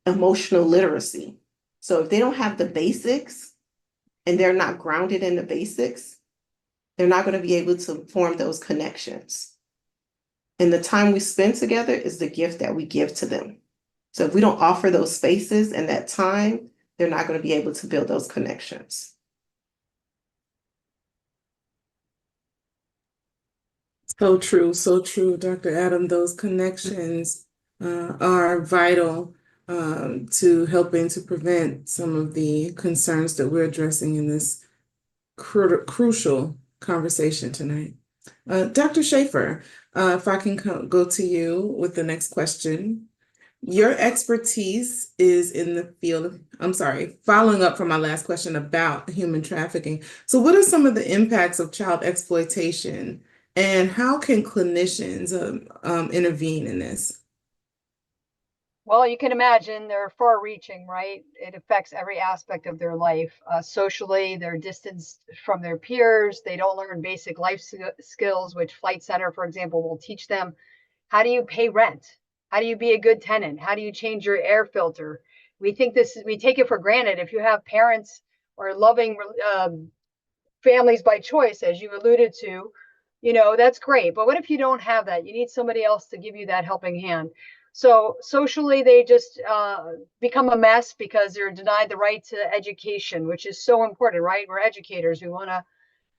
Speaker 5: emotional literacy. So if they don't have the basics and they're not grounded in the basics, they're not going to be able to form those connections. And the time we spend together is the gift that we give to them. So if we don't offer those spaces and that time, they're not going to be able to build those connections.
Speaker 3: So true, Dr. Adam. Those connections are vital to helping to prevent some of the concerns that we're addressing in this crucial conversation tonight. Dr. Schaefer, if I can go to you with the next question. Your expertise is in the field of, I'm sorry, following up from my last question about human trafficking. So what are some of the impacts of child exploitation and how can clinicians intervene in this?
Speaker 2: Well, you can imagine they're far reaching, right? It affects every aspect of their life. Socially, they're distanced from their peers. They don't learn basic life skills, which Flight Center, for example, will teach them. How do you pay rent? How do you be a good tenant? How do you change your air filter? We take it for granted. If you have parents or loving families by choice, as you alluded to, that's great. But what if you don't have that? You need somebody else to give you that helping hand. So socially, they just become a mess because they're denied the right to education, which is so important, right? We're educators. We want to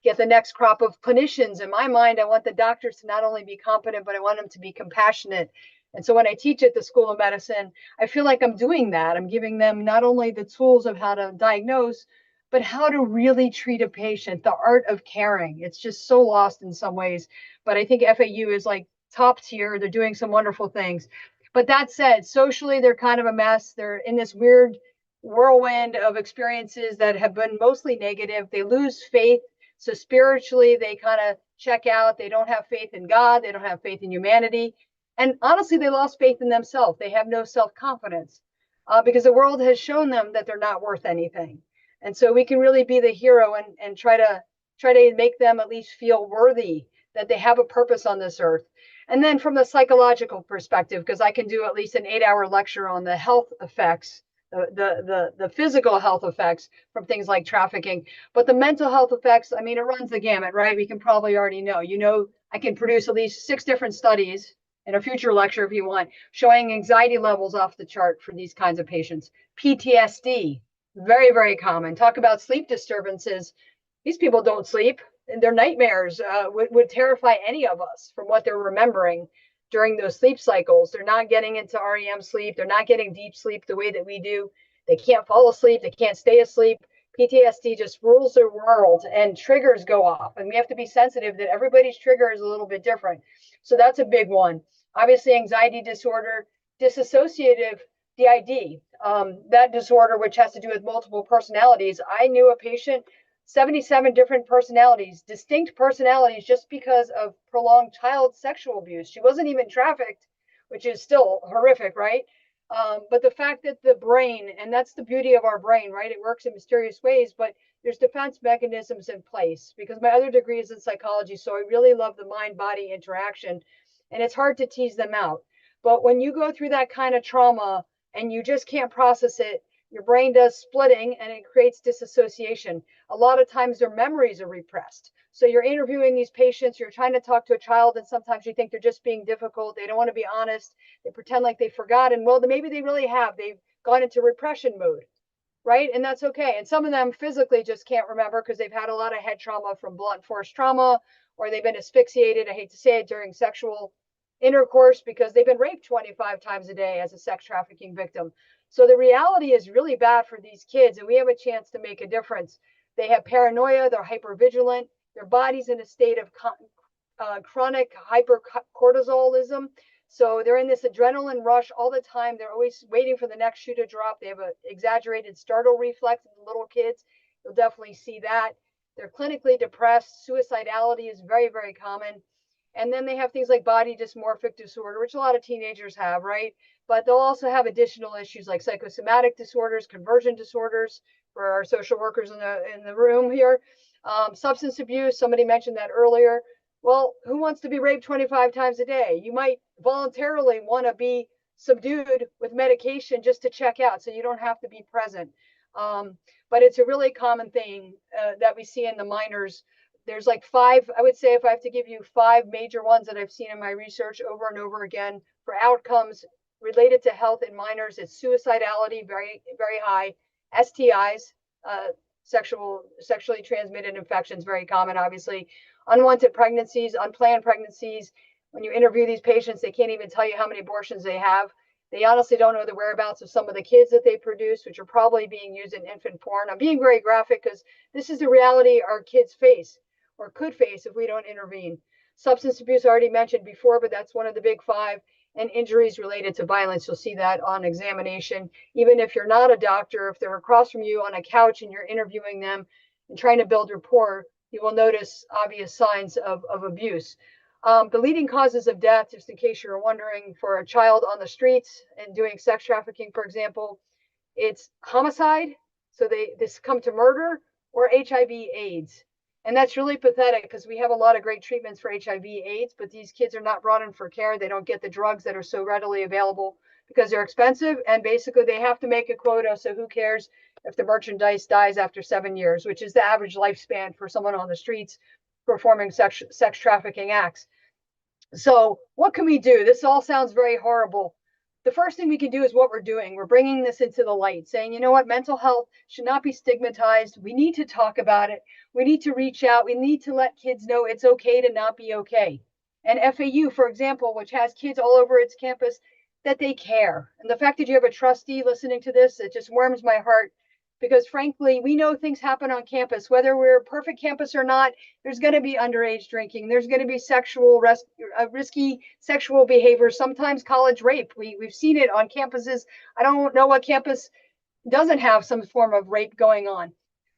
Speaker 2: get the next crop of clinicians. In my mind, I want the doctors to not only be competent, but I want them to be compassionate. And so when I teach at the School of Medicine, I feel like I'm doing that. I'm giving them not only the tools of how to diagnose, but how to really treat a patient, the art of caring. It's just so lost in some ways. But I think FAU is like top tier. They're doing some wonderful things. But that said, socially, they're kind of a mess. They're in this weird whirlwind of experiences that have been mostly negative. They lose faith. So spiritually, they kind of check out. They don't have faith in God. They don't have faith in humanity. And honestly, they lost faith in themselves. They have no self-confidence because the world has shown them that they're not worth anything. And so we can really be the hero and try to make them at least feel worthy that they have a purpose on this earth. And then from the psychological perspective, because I can do at least an 8-hour lecture on the health effects, the physical health effects from things like trafficking, but the mental health effects, I mean, it runs the gamut, right? We can probably already know. I can produce at least 6 different studies in a future lecture if you want, showing anxiety levels off the chart for these kinds of patients. PTSD, very, very common. Talk about sleep disturbances. These people don't sleep, and their nightmares would terrify any of us from what they're remembering during those sleep cycles. They're not getting into REM sleep. They're not getting deep sleep the way that we do. They can't fall asleep. They can't stay asleep. PTSD just rules their world and triggers go off. And we have to be sensitive that everybody's trigger is a little bit different. So that's a big one. Obviously, anxiety disorder, dissociative DID, that disorder, which has to do with multiple personalities. I knew a patient, 77 different personalities, distinct personalities, just because of prolonged child sexual abuse. She wasn't even trafficked, which is still horrific, right? But the fact that the brain, and that's the beauty of our brain, right? It works in mysterious ways, but there's defense mechanisms in place because my other degree is in psychology. So I really love the mind-body interaction, and it's hard to tease them out. But when you go through that kind of trauma and you just can't process it, your brain does splitting and it creates disassociation. A lot of times their memories are repressed. So you're interviewing these patients, you're trying to talk to a child, and sometimes you think they're just being difficult. They don't want to be honest. They pretend like they forgot. And well, maybe they really have. They've gone into repression mode, right? And that's okay. And some of them physically just can't remember because they've had a lot of head trauma from blunt force trauma, or they've been asphyxiated, I hate to say it, during sexual intercourse because they've been raped 25 times a day as a sex trafficking victim. So the reality is really bad for these kids, and we have a chance to make a difference. They have paranoia, they're hypervigilant, their body's in a state of chronic hypercortisolism. So they're in this adrenaline rush all the time. They're always waiting for the next shoe to drop. They have an exaggerated startle reflex in little kids. You'll definitely see that. They're clinically depressed. Suicidality is very, very common. And then they have things like body dysmorphic disorder, which a lot of teenagers have, right? But they'll also have additional issues like psychosomatic disorders, conversion disorders for our social workers in the room here. Substance abuse, somebody mentioned that earlier. Well, who wants to be raped 25 times a day? You might voluntarily want to be subdued with medication just to check out so you don't have to be present. But it's a really common thing that we see in the minors. There's like 5, I would say if I have to give you 5 major ones that I've seen in my research over and over again for outcomes related to health in minors, it's suicidality, very, very high, STIs, sexually transmitted infections, very common, obviously, unwanted pregnancies, unplanned pregnancies. When you interview these patients, they can't even tell you how many abortions they have. They honestly don't know the whereabouts of some of the kids that they produce, which are probably being used in infant porn. I'm being very graphic because this is the reality our kids face or could face if we don't intervene. Substance abuse, I already mentioned before, but that's one of the big 5. and injuries related to violence. You'll see that on examination. Even if you're not a doctor, if they're across from you on a couch and you're interviewing them and trying to build rapport, you will notice obvious signs of abuse. The leading causes of death, just in case you're wondering, for a child on the streets and doing sex trafficking, for example, it's homicide. So they succumb to murder, or HIV/AIDS. And that's really pathetic because we have a lot of great treatments for HIV/AIDS, but these kids are not brought in for care. They don't get the drugs that are so readily available because they're expensive, and basically they have to make a quota. So who cares if the merchandise dies after 7 years, which is the average lifespan for someone on the streets performing sex trafficking acts. So what can we do? This all sounds very horrible. The first thing we can do is what we're doing. We're bringing this into the light, saying, you know what, mental health should not be stigmatized. We need to talk about it. We need to reach out. We need to let kids know it's okay to not be okay. And FAU, for example, which has kids all over its campus, that they care. And the fact that you have a trustee listening to this, it just warms my heart, because frankly, we know things happen on campus, whether we're a perfect campus or not. There's going to be underage drinking. There's going to be risky sexual behavior, sometimes college rape. We've seen it on campuses. I don't know what campus doesn't have some form of rape going on,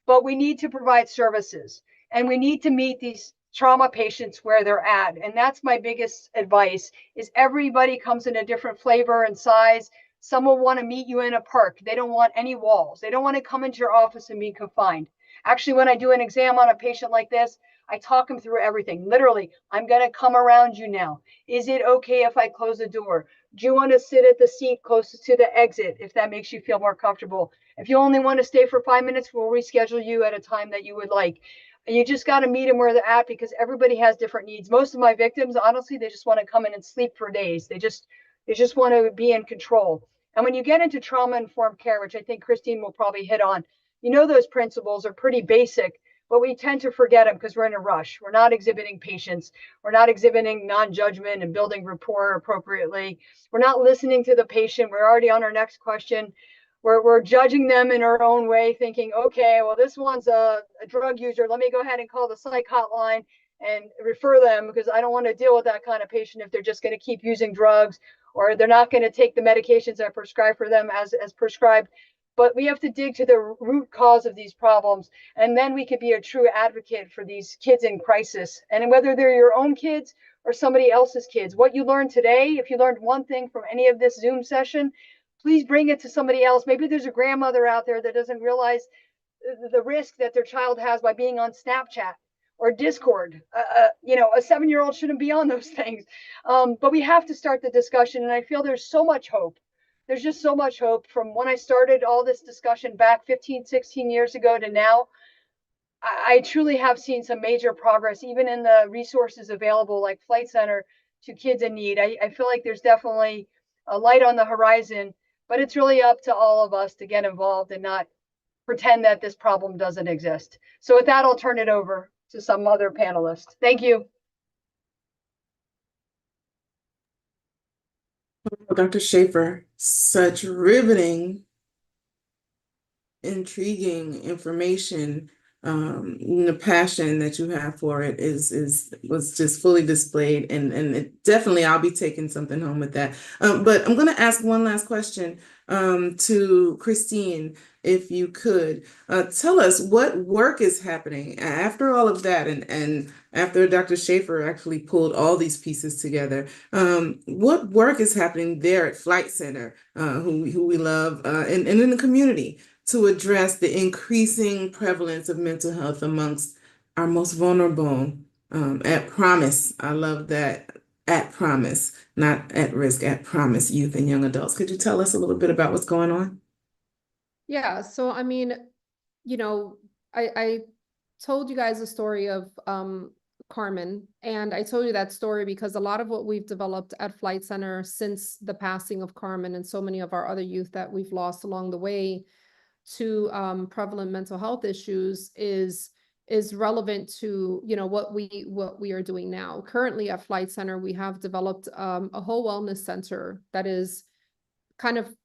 Speaker 2: but we need to provide services, and we need to meet these trauma patients where they're at. And that's my biggest advice, is everybody comes in a different flavor and size. Some will want to meet you in a park. They don't want any walls. They don't want to come into your office and be confined. Actually, when I do an exam on a patient like this, I talk them through everything. Literally, I'm going to come around you now. Is it okay if I close the door? Do you want to sit at the seat closest to the exit if that makes you feel more comfortable? If you only want to stay for 5 minutes, we'll reschedule you at a time that you would like. And you just got to meet them where they're at, because everybody has different needs. Most of my victims, honestly, they just want to come in and sleep for days. They just want to be in control. And when you get into trauma-informed care, which I think Christine will probably hit on, you know, those principles are pretty basic, but we tend to forget them because we're in a rush. We're not exhibiting patience. We're not exhibiting non-judgment and building rapport appropriately. We're not listening to the patient. We're already on our next question. We're judging them in our own way, thinking, okay, well, this one's a drug user. Let me go ahead and call the psych hotline and refer them, because I don't want to deal with that kind of patient if they're just going to keep using drugs, or they're not going to take the medications I prescribe for them as prescribed. But we have to dig to the root cause of these problems, and then we can be a true advocate for these kids in crisis. And whether they're your own kids or somebody else's kids, what you learned today, if you learned one thing from any of this Zoom session, please bring it to somebody else. Maybe there's a grandmother out there that doesn't realize the risk that their child has by being on Snapchat or Discord. You know, a 7-year-old shouldn't be on those things. But we have to start the discussion. And I feel there's so much hope. There's just so much hope from when I started all this discussion back 15, 16 years ago to now. I truly have seen some major progress, even in the resources available like Flight Center to kids in need. I feel like there's definitely a light on the horizon, but it's really up to all of us to get involved and not pretend that this problem doesn't exist. So with that, I'll turn it over to some other panelists. Thank you.
Speaker 3: Dr. Schaefer, such riveting, intriguing information. The passion that you have for it was just fully displayed, and it definitely, I'll be taking something home with that. But I'm going to ask one last question to Christine, if you could tell us what work is happening after all of that, and after Dr. Schaefer actually pulled all these pieces together. What work is happening there at Flight Center, who we love, and in the community, to address the increasing prevalence of mental health amongst our most vulnerable, at promise. I love that, at promise, not at risk, at promise, youth and young adults. Could you tell us a little bit about what's going on?
Speaker 6: Yeah, so I mean, you know, I told you guys a story of Carmen, and I told you that story because a lot of what we've developed at Flight Center since the passing of Carmen and so many of our other youth that we've lost along the way to prevalent mental health issues is relevant to, you know, what we are doing now. Currently at Flight Center, we have developed a whole wellness center that is kind of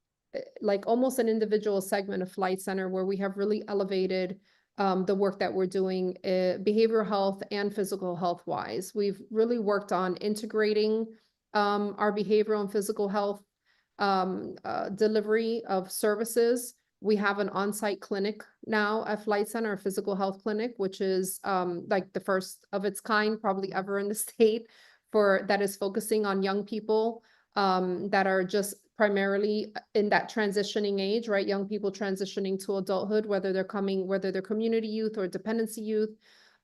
Speaker 6: like almost an individual segment of Flight Center, where we have really elevated the work that we're doing, behavioral health and physical health wise. We've really worked on integrating our behavioral and physical health delivery of services. We have an on-site clinic now at Flight Center, a physical health clinic, which is like the first of its kind probably ever in the state that is focusing on young people that are just primarily in that transitioning age, right? Young people transitioning to adulthood, whether they're community youth or dependency youth.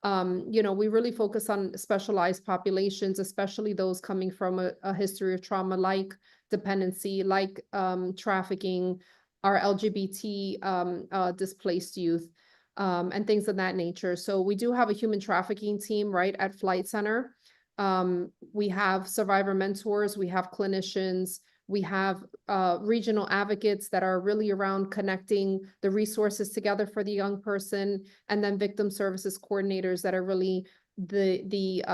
Speaker 6: We really focus on specialized populations, especially those coming from a history of trauma like dependency, like trafficking, our LGBT displaced youth, and things of that nature. So we do have a human trafficking team right at Flight Center. We have survivor mentors, we have clinicians, we have regional advocates that are really around connecting the resources together for the young person, and then victim services coordinators that are really the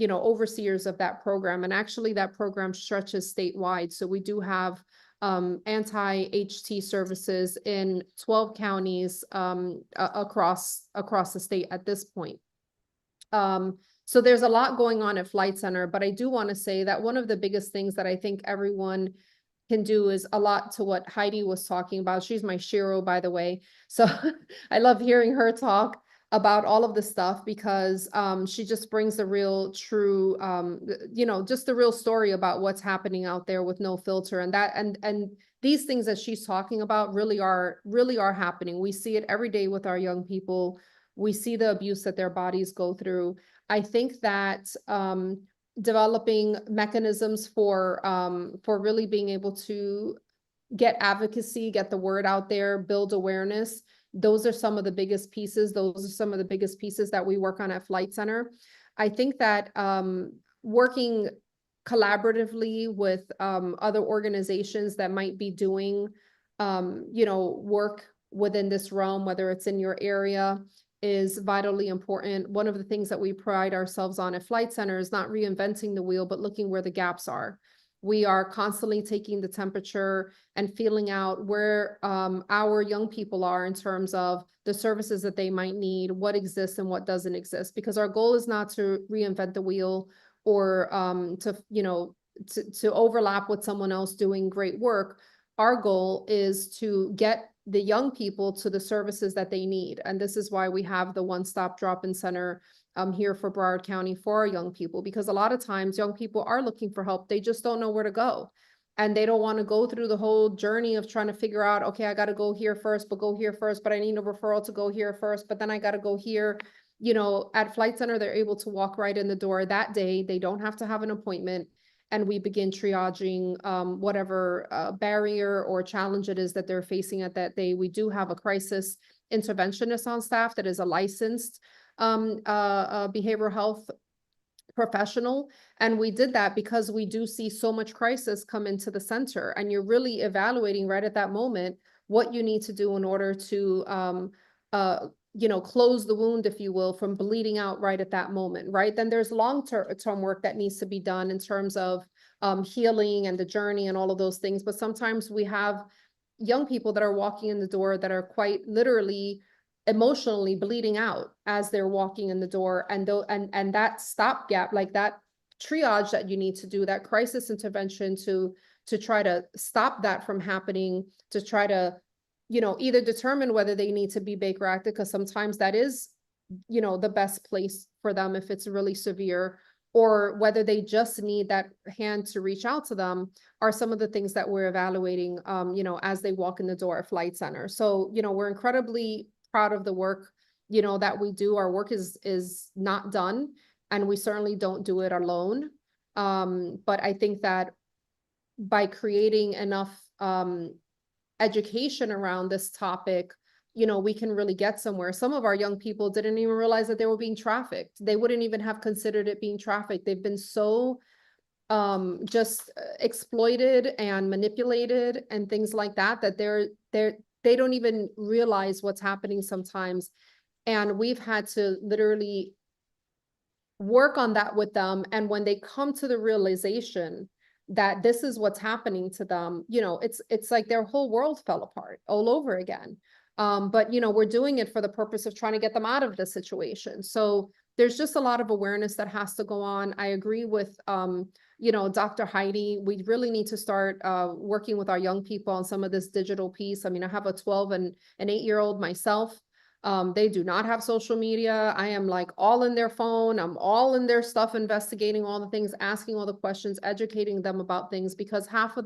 Speaker 6: overseers of that program. And actually that program stretches statewide. So we do have anti-HT services in 12 counties across the state at this point. So there's a lot going on at Flight Center, but I do want to say that one of the biggest things that I think everyone can do is a lot to what Heidi was talking about. She's my Shiro, by the way. So I love hearing her talk about all of this stuff because she just brings the real true, just the real story about what's happening out there with no filter, and these things that she's talking about really are happening. We see it every day with our young people. We see the abuse that their bodies go through. I think that developing mechanisms for really being able to get advocacy, get the word out there, build awareness, those are some of the biggest pieces. Those are some of the biggest pieces that we work on at Flight Center. I think that working collaboratively with other organizations that might be doing, work within this realm, whether it's in your area, is vitally important. One of the things that we pride ourselves on at Flight Center is not reinventing the wheel, but looking where the gaps are. We are constantly taking the temperature and feeling out where our young people are in terms of the services that they might need, what exists and what doesn't exist. Because our goal is not to reinvent the wheel or to overlap with someone else doing great work. Our goal is to get the young people to the services that they need. And this is why we have the one-stop drop-in center here for Broward County for our young people, because a lot of times young people are looking for help. They just don't know where to go. And they don't want to go through the whole journey of trying to figure out, okay, I got to go here first, but I need a referral to go here first, but then I got to go here. At Flight Center, they're able to walk right in the door that day. They don't have to have an appointment. And we begin triaging whatever barrier or challenge it is that they're facing at that day. We do have a crisis interventionist on staff that is a licensed behavioral health professional. And we did that because we do see so much crisis come into the center, and you're really evaluating right at that moment what you need to do in order to close the wound, if you will, from bleeding out right at that moment, right? Then there's long-term work that needs to be done in terms of healing and the journey and all of those things. But sometimes we have young people that are walking in the door that are quite literally emotionally bleeding out as they're walking in the door. And that stopgap, like that triage that you need to do, that crisis intervention to try to stop that from happening, to try to either determine whether they need to be Baker acted, because sometimes that is, the best place for them if it's really severe, or whether they just need that hand to reach out to them, are some of the things that we're evaluating, as they walk in the door at Flight Center. So, we're incredibly proud of the work, that we do. Our work is not done, and we certainly don't do it alone. But I think that by creating enough, education around this topic, we can really get somewhere. Some of our young people didn't even realize that they were being trafficked. They wouldn't even have considered it being trafficked. They've been so just exploited and manipulated and things like that, that they don't even realize what's happening sometimes. And we've had to literally work on that with them. And when they come to the realization that this is what's happening to them, it's like their whole world fell apart all over again. But we're doing it for the purpose of trying to get them out of the situation. So there's just a lot of awareness that has to go on. I agree with Dr. Heidi, we really need to start working with our young people on some of this digital piece. I mean, I have a 12 and an 8-year-old myself. They do not have social media. I am like all in their phone. I'm all in their stuff, investigating all the things, asking all the questions, educating them about things, because half of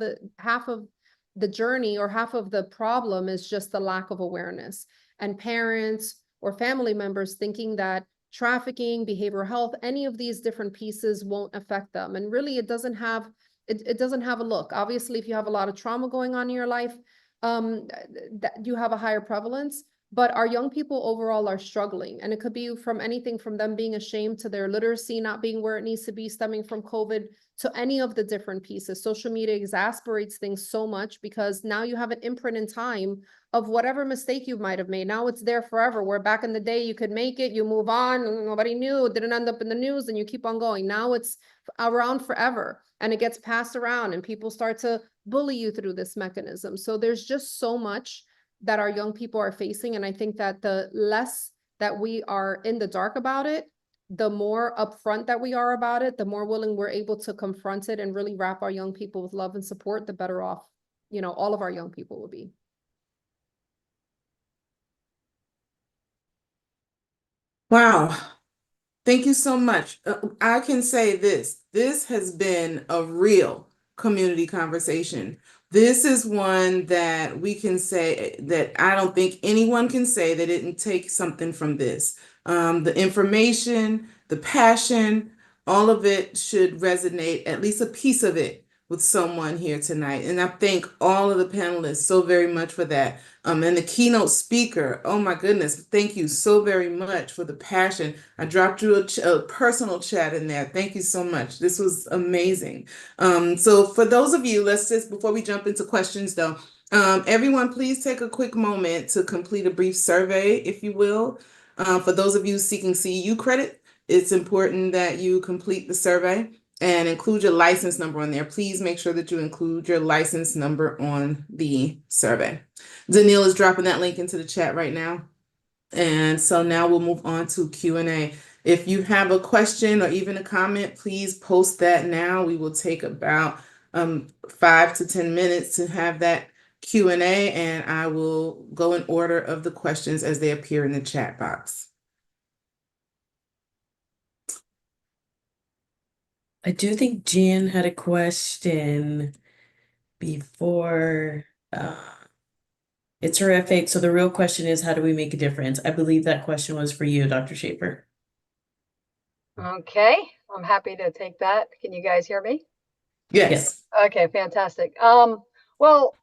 Speaker 6: the journey or half of the problem is just the lack of awareness, and parents or family members thinking that trafficking, behavioral health, any of these different pieces won't affect them. And really, it doesn't have a look. Obviously, if you have a lot of trauma going on in your life, that you have a higher prevalence. But our young people overall are struggling, and it could be from anything from them being ashamed to their literacy not being where it needs to be, stemming from COVID, to any of the different pieces. Social media exasperates things so much because now you have an imprint in time of whatever mistake you might have made. Now it's there forever, where back in the day you could make it, you move on, and nobody knew, it didn't end up in the news, and you keep on going. Now it's around forever, and it gets passed around, and people start to bully you through this mechanism. So there's just so much that our young people are facing. And I think that the less that we are in the dark about it, the more upfront that we are about it, the more willing we're able to confront it and really wrap our young people with love and support, the better off, all of our young people will be.
Speaker 3: Wow. Thank you so much. I can say this has been a real community conversation. This is one that we can say that I don't think anyone can say they didn't take something from this. The information, the passion, all of it should resonate, at least a piece of it, with someone here tonight. And I thank all of the panelists so very much for that. And the keynote speaker, oh my goodness, thank you so very much for the passion. I dropped you a personal chat in there. Thank you so much. This was amazing. So for those of you, before we jump into questions though, everyone, please take a quick moment to complete a brief survey, if you will. For those of you seeking CEU credit, it's important that you complete the survey and include your license number on there. Please make sure that you include your license number on the survey. Danielle is dropping that link into the chat right now. And so now we'll move on to Q&A. If you have a question or even a comment, please post that now. We will take about 5 to 10 minutes to have that Q&A, and I will go in order of the questions as they appear in the chat box.
Speaker 1: I do think Jan had a question before. It's her F8. So the real question is, how do we make a difference? I believe that question was for you, Dr. Schaefer.
Speaker 2: Okay, I'm happy to take that. Can you guys hear me?
Speaker 3: Yes.
Speaker 2: Okay, fantastic. Well,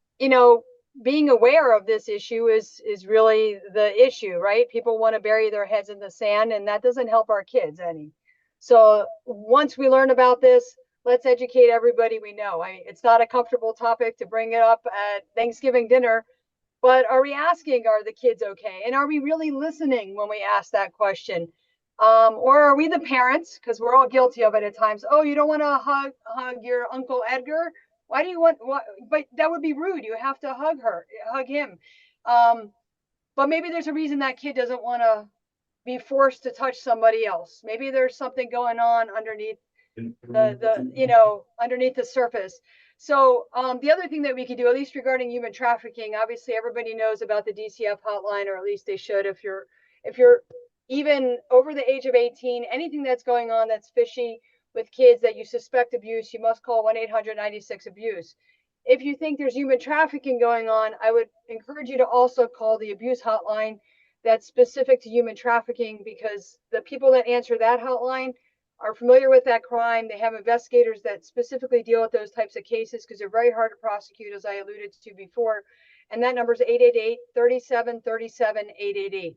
Speaker 2: being aware of this issue is really the issue, right? People want to bury their heads in the sand, and that doesn't help our kids any. So once we learn about this, let's educate everybody we know. It's not a comfortable topic to bring it up at Thanksgiving dinner, but are we asking, are the kids okay? And are we really listening when we ask that question? Or are we the parents, because we're all guilty of it at times? Oh, you don't want to hug your Uncle Edgar? Why do you want, but that would be rude. You have to hug him. But maybe there's a reason that kid doesn't want to be forced to touch somebody else. Maybe there's something going on underneath underneath the surface. So the other thing that we could do, at least regarding human trafficking, obviously everybody knows about the DCF hotline, or at least they should. If you're even over the age of 18, anything that's going on that's fishy with kids that you suspect abuse, you must call 1-800-96-ABUSE. If you think there's human trafficking going on, I would encourage you to also call the abuse hotline that's specific to human trafficking, because the people that answer that hotline are familiar with that crime. They have investigators that specifically deal with those types of cases because they're very hard to prosecute, as I alluded to before. And that number is 888-37-37-888.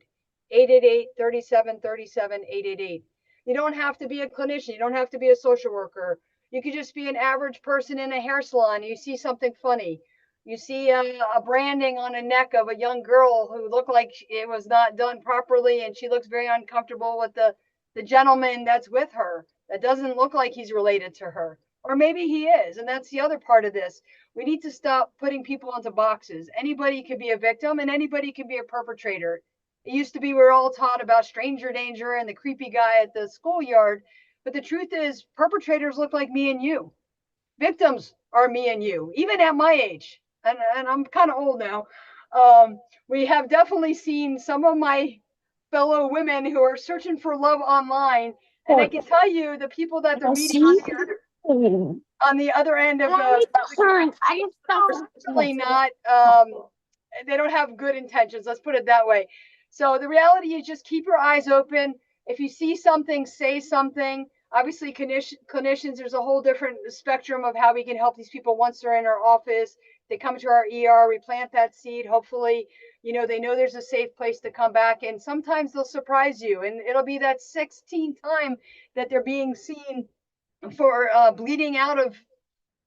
Speaker 2: 888-37-37-888. You don't have to be a clinician. You don't have to be a social worker. You could just be an average person in a hair salon. You see something funny. You see a branding on a neck of a young girl who looked like it was not done properly, and she looks very uncomfortable with the gentleman that's with her that doesn't look like he's related to her. Or maybe he is. And that's the other part of this. We need to stop putting people into boxes. Anybody could be a victim and anybody can be a perpetrator. It used to be we were all taught about stranger danger and the creepy guy at the schoolyard. But the truth is, perpetrators look like me and you. victims are me and you, even at my age, and I'm kind of old now. We have definitely seen some of my fellow women who are searching for love online, and I can tell you the people that they're meeting on the other end of the certainly not they don't have good intentions, let's put it that way. So the reality is just keep your eyes open. If you see something, say something. Obviously, clinicians, there's a whole different spectrum of how we can help these people once they're in our office. They come to our ER, we plant that seed. Hopefully, they know there's a safe place to come back. And sometimes they'll surprise you. And it'll be that 16th time that they're being seen for bleeding out of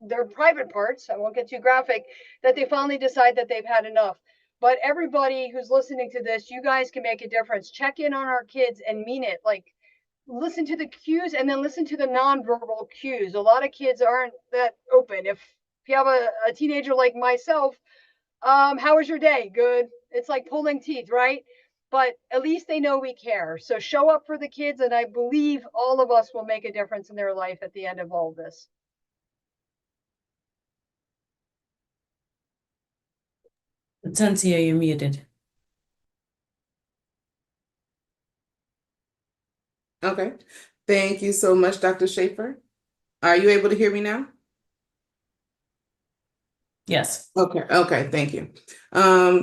Speaker 2: their private parts. I won't get too graphic, that they finally decide that they've had enough. But everybody who's listening to this, you guys can make a difference. Check in on our kids and mean it. Like, listen to the cues and then listen to the nonverbal cues. A lot of kids aren't that open. If you have a teenager like myself, how was your day? Good. It's like pulling teeth, right? But at least they know we care. So show up for the kids, and I believe all of us will make a difference in their life at the end of all of this.
Speaker 1: Tancia, you're muted.
Speaker 3: Okay. Thank you so much, Dr. Schaefer. Are you able to hear me now?
Speaker 1: Yes.
Speaker 3: Okay, thank you.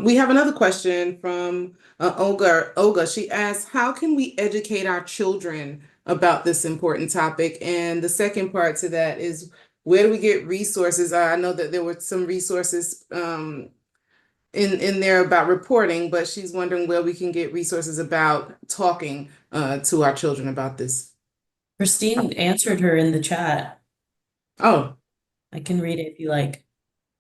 Speaker 3: We have another question from Olga. She asks, how can we educate our children about this important topic? And the second part to that is, where do we get resources? I know that there were some resources in there about reporting, but she's wondering where we can get resources about talking to our children about this.
Speaker 1: Christine answered her in the chat.
Speaker 3: Oh,
Speaker 1: I can read it if you like.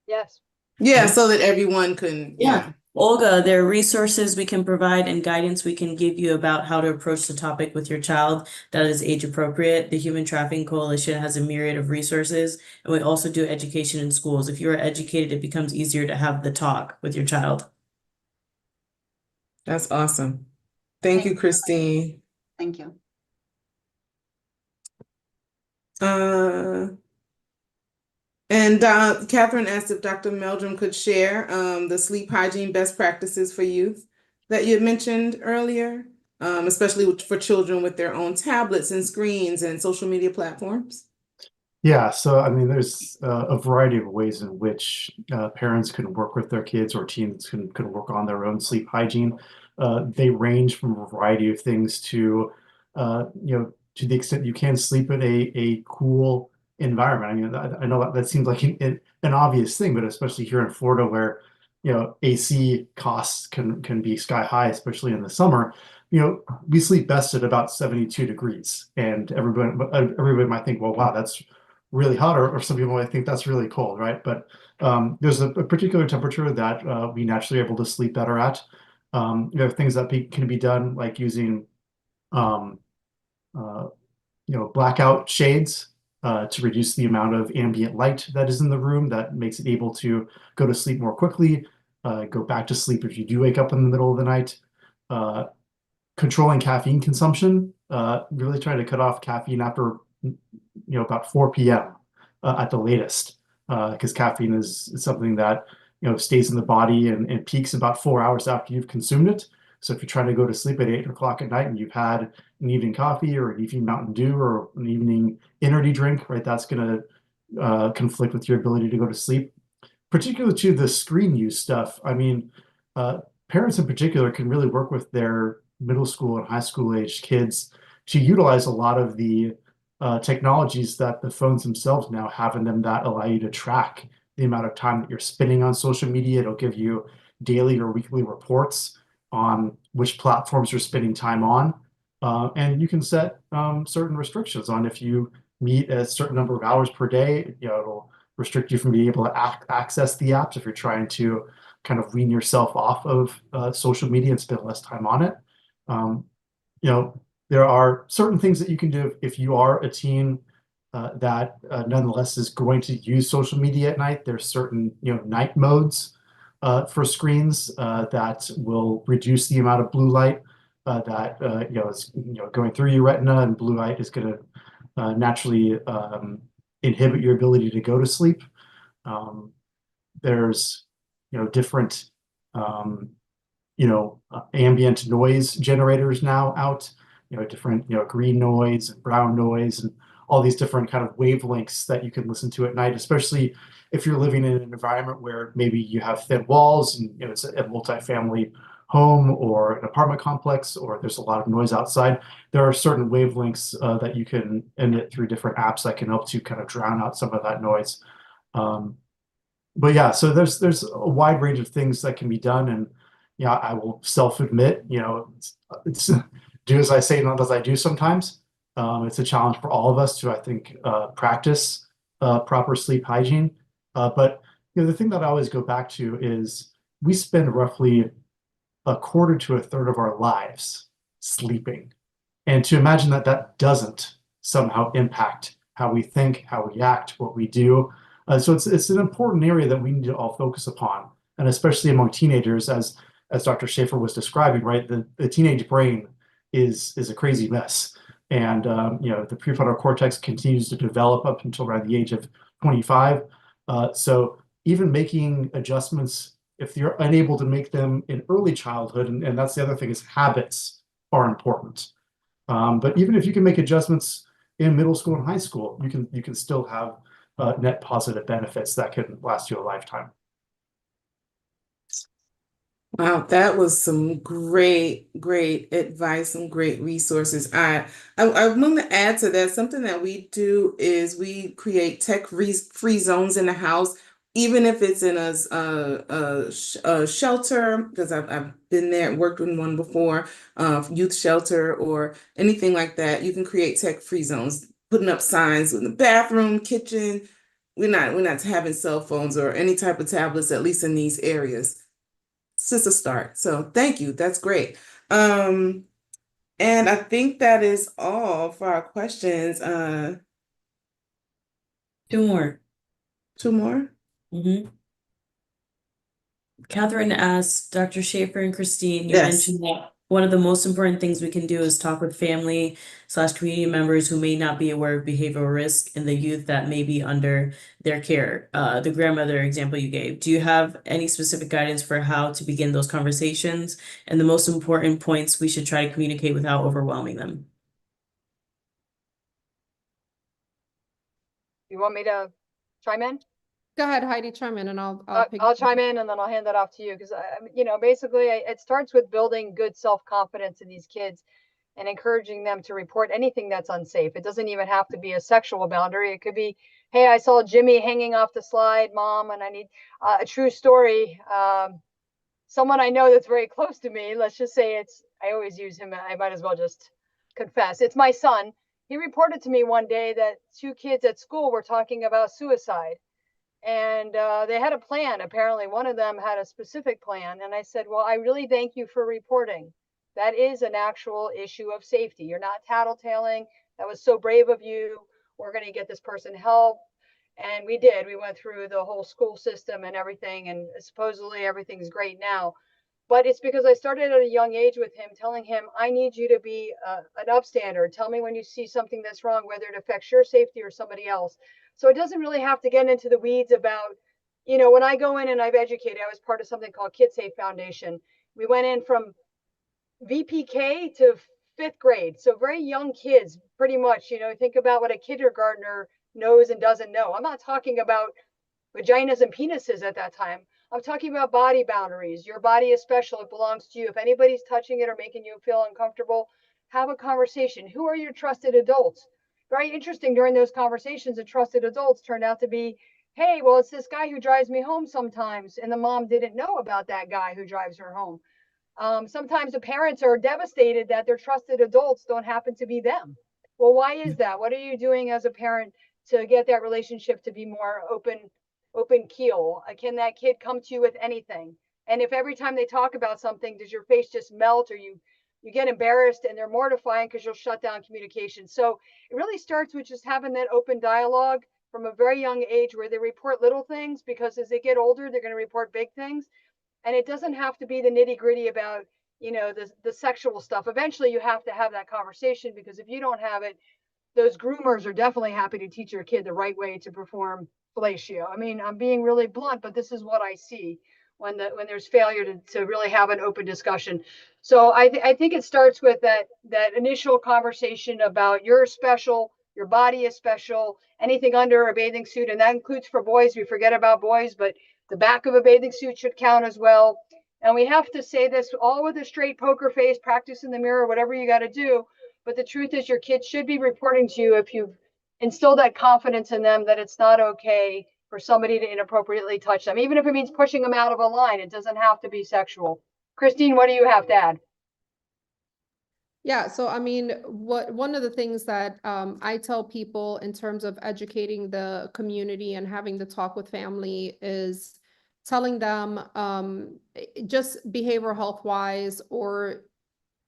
Speaker 2: Yes.
Speaker 3: yeah, so that everyone can,
Speaker 1: Yeah. Olga, there are resources we can provide and guidance we can give you about how to approach the topic with your child that is age appropriate. The Human Trafficking Coalition has a myriad of resources, and we also do education in schools. If you are educated, it becomes easier to have the talk with your child.
Speaker 3: That's awesome. Thank you, Christine.
Speaker 8: Thank you.
Speaker 3: And Catherine asked if Dr. Meldrum could share the sleep hygiene best practices for youth that you had mentioned earlier, especially for children with their own tablets and screens and social media platforms.
Speaker 4: Yeah, so I mean, there's a variety of ways in which parents can work with their kids, or teens can work on their own sleep hygiene. They range from a variety of things to, to the extent you can sleep in a cool environment. I mean, I know that seems like an obvious thing, but especially here in Florida, where AC costs can be sky high, especially in the summer. We sleep best at about 72 degrees, and everybody might think, well, wow, that's really hot, or some people might think that's really cold, right? But there's a particular temperature that we naturally are able to sleep better at. There are things that can be done, like using blackout shades to reduce the amount of ambient light that is in the room. That makes it able to go to sleep more quickly, go back to sleep if you do wake up in the middle of the night. Controlling caffeine consumption, really trying to cut off caffeine after about 4 p.m. At the latest, because caffeine is something that stays in the body and peaks about 4 hours after you've consumed it. So if you're trying to go to sleep at 8 o'clock at night and you've had an evening coffee or an evening Mountain Dew or an evening energy drink, right, that's going to conflict with your ability to go to sleep. Particularly to the screen use stuff, I mean, parents in particular can really work with their middle school and high school age kids to utilize a lot of the technologies that the phones themselves now have in them that allow you to track the amount of time that you're spending on social media. It'll give you daily or weekly reports on which platforms you're spending time on. And you can set certain restrictions on if you meet a certain number of hours per day, it'll restrict you from being able to access the apps if you're trying to kind of wean yourself off of social media and spend less time on it. There are certain things that you can do if you are a teen that nonetheless is going to use social media at night. There's certain night modes for screens that will reduce the amount of blue light that is going through your retina, and blue light is going to naturally inhibit your ability to go to sleep. There's, different, ambient noise generators now out, different, green noise and brown noise and all these different kind of wavelengths that you can listen to at night, especially if you're living in an environment where maybe you have thin walls and it's a multifamily home or an apartment complex, or there's a lot of noise outside. There are certain wavelengths that you can emit through different apps that can help to kind of drown out some of that noise. But yeah, so there's a wide range of things that can be done, and I will self-admit, it's do as I say, not as I do sometimes. It's a challenge for all of us to, I think, practice proper sleep hygiene. But the thing that I always go back to is we spend roughly a quarter to a third of our lives sleeping, and to imagine that that doesn't somehow impact how we think, how we act, what we do. So it's an important area that we need to all focus upon, and especially among teenagers, as Dr. Schaefer was describing, right? The teenage brain is a crazy mess, and the prefrontal cortex continues to develop up until around the age of 25. So even making adjustments, if you're unable to make them in early childhood, and that's the other thing, is habits are important. But even if you can make adjustments in middle school and high school, you can still have net positive benefits that can last you a lifetime.
Speaker 3: Wow, that was some great advice, some great resources. I want to add to that. Something that we do is we create tech-free zones in the house, even if it's in a shelter, because I've been there, worked in one before, youth shelter or anything like that. You can create tech-free zones, putting up signs in the bathroom, kitchen. We're not having cell phones or any type of tablets, at least in these areas. It's just a start. So thank you. That's great. And I think that is all for our questions.
Speaker 1: Two more.
Speaker 3: Two more.
Speaker 1: Catherine asked, Dr. Schaefer and Christine, you
Speaker 3: Yes.
Speaker 1: mentioned that one of the most important things we can do is talk with family/community members who may not be aware of behavioral risk in the youth that may be under their care. The grandmother example you gave. Do you have any specific guidance for how to begin those conversations and the most important points we should try to communicate without overwhelming them?
Speaker 2: You want me to chime in?
Speaker 6: Go ahead, Heidi, chime in and I'll
Speaker 2: I'll chime in and then I'll hand that off to you because basically it starts with building good self-confidence in these kids and encouraging them to report anything that's unsafe. It doesn't even have to be a sexual boundary. It could be, hey, I saw Jimmy hanging off the slide, Mom, and I need a true story. Someone I know that's very close to me, let's just say I always use him. I might as well just confess. It's my son. He reported to me one day that 2 kids at school were talking about suicide. And they had a plan. Apparently, one of them had a specific plan. And I said, well, I really thank you for reporting. That is an actual issue of safety. You're not tattletaling. That was so brave of you. We're going to get this person help. And we did. We went through the whole school system and everything. And supposedly everything's great now. But it's because I started at a young age with him, telling him, I need you to be an upstander. Tell me when you see something that's wrong, whether it affects your safety or somebody else. So it doesn't really have to get into the weeds about, when I go in and I've educated, I was part of something called Kid Safe Foundation. We went in from VPK to 5th grade. So very young kids, pretty much, think about what a kindergartner knows and doesn't know. I'm not talking about vaginas and penises at that time. I'm talking about body boundaries. Your body is special. It belongs to you. If anybody's touching it or making you feel uncomfortable, have a conversation. Who are your trusted adults? Very interesting, during those conversations, the trusted adults turned out to be, hey, well, it's this guy who drives me home sometimes. And the mom didn't know about that guy who drives her home. Sometimes the parents are devastated that their trusted adults don't happen to be them. Well, why is that? What are you doing as a parent to get that relationship to be more open keel? Can that kid come to you with anything? And if every time they talk about something, does your face just melt, or you get embarrassed and they're mortifying because you'll shut down communication? So it really starts with just having that open dialogue from a very young age, where they report little things, because as they get older, they're going to report big things. And it doesn't have to be the nitty gritty about, the sexual stuff. Eventually you have to have that conversation, because if you don't have it, those groomers are definitely happy to teach your kid the right way to perform fellatio. I mean, I'm being really blunt, but this is what I see when there's failure to really have an open discussion. So I think it starts with that initial conversation about you're special, your body is special, anything under a bathing suit, and that includes for boys. We forget about boys, but the back of a bathing suit should count as well. And we have to say this all with a straight poker face, practice in the mirror, whatever you got to do. But the truth is, your kids should be reporting to you if you've instilled that confidence in them that it's not okay for somebody to inappropriately touch them, even if it means pushing them out of a line. It doesn't have to be sexual. Christine, what do you have to add?
Speaker 6: Yeah, so I mean, one of the things that I tell people in terms of educating the community and having the talk with family is telling them just behavioral health wise or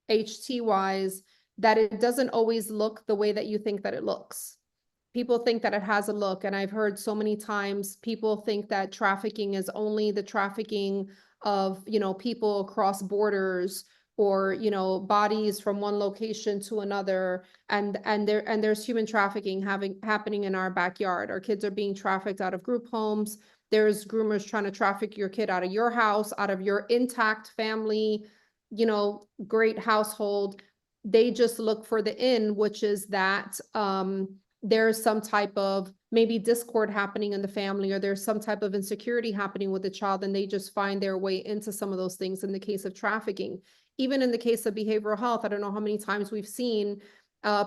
Speaker 6: HT wise, that it doesn't always look the way that you think that it looks. People think that it has a look, and I've heard so many times people think that trafficking is only the trafficking of, you know, people across borders or, you know, bodies from one location to another, and there's human trafficking happening in our backyard. Our kids are being trafficked out of group homes. There's groomers trying to traffic your kid out of your house, out of your intact family, you know, great household. They just look for the in, which is that there's some type of maybe discord happening in the family, or there's some type of insecurity happening with the child, and they just find their way into some of those things in the case of trafficking. Even in the case of behavioral health, I don't know how many times we've seen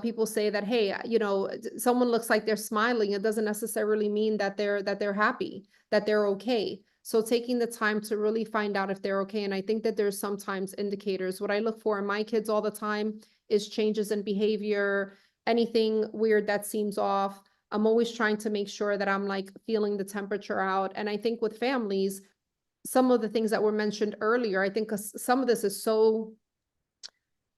Speaker 6: people say that, hey, you know, someone looks like they're smiling. It doesn't necessarily mean that they're happy, that they're okay. So taking the time to really find out if they're okay. And I think that there's sometimes indicators. What I look for in my kids all the time is changes in behavior, anything weird that seems off. I'm always trying to make sure that I'm like feeling the temperature out. And I think with families, some of the things that were mentioned earlier, I think some of this is so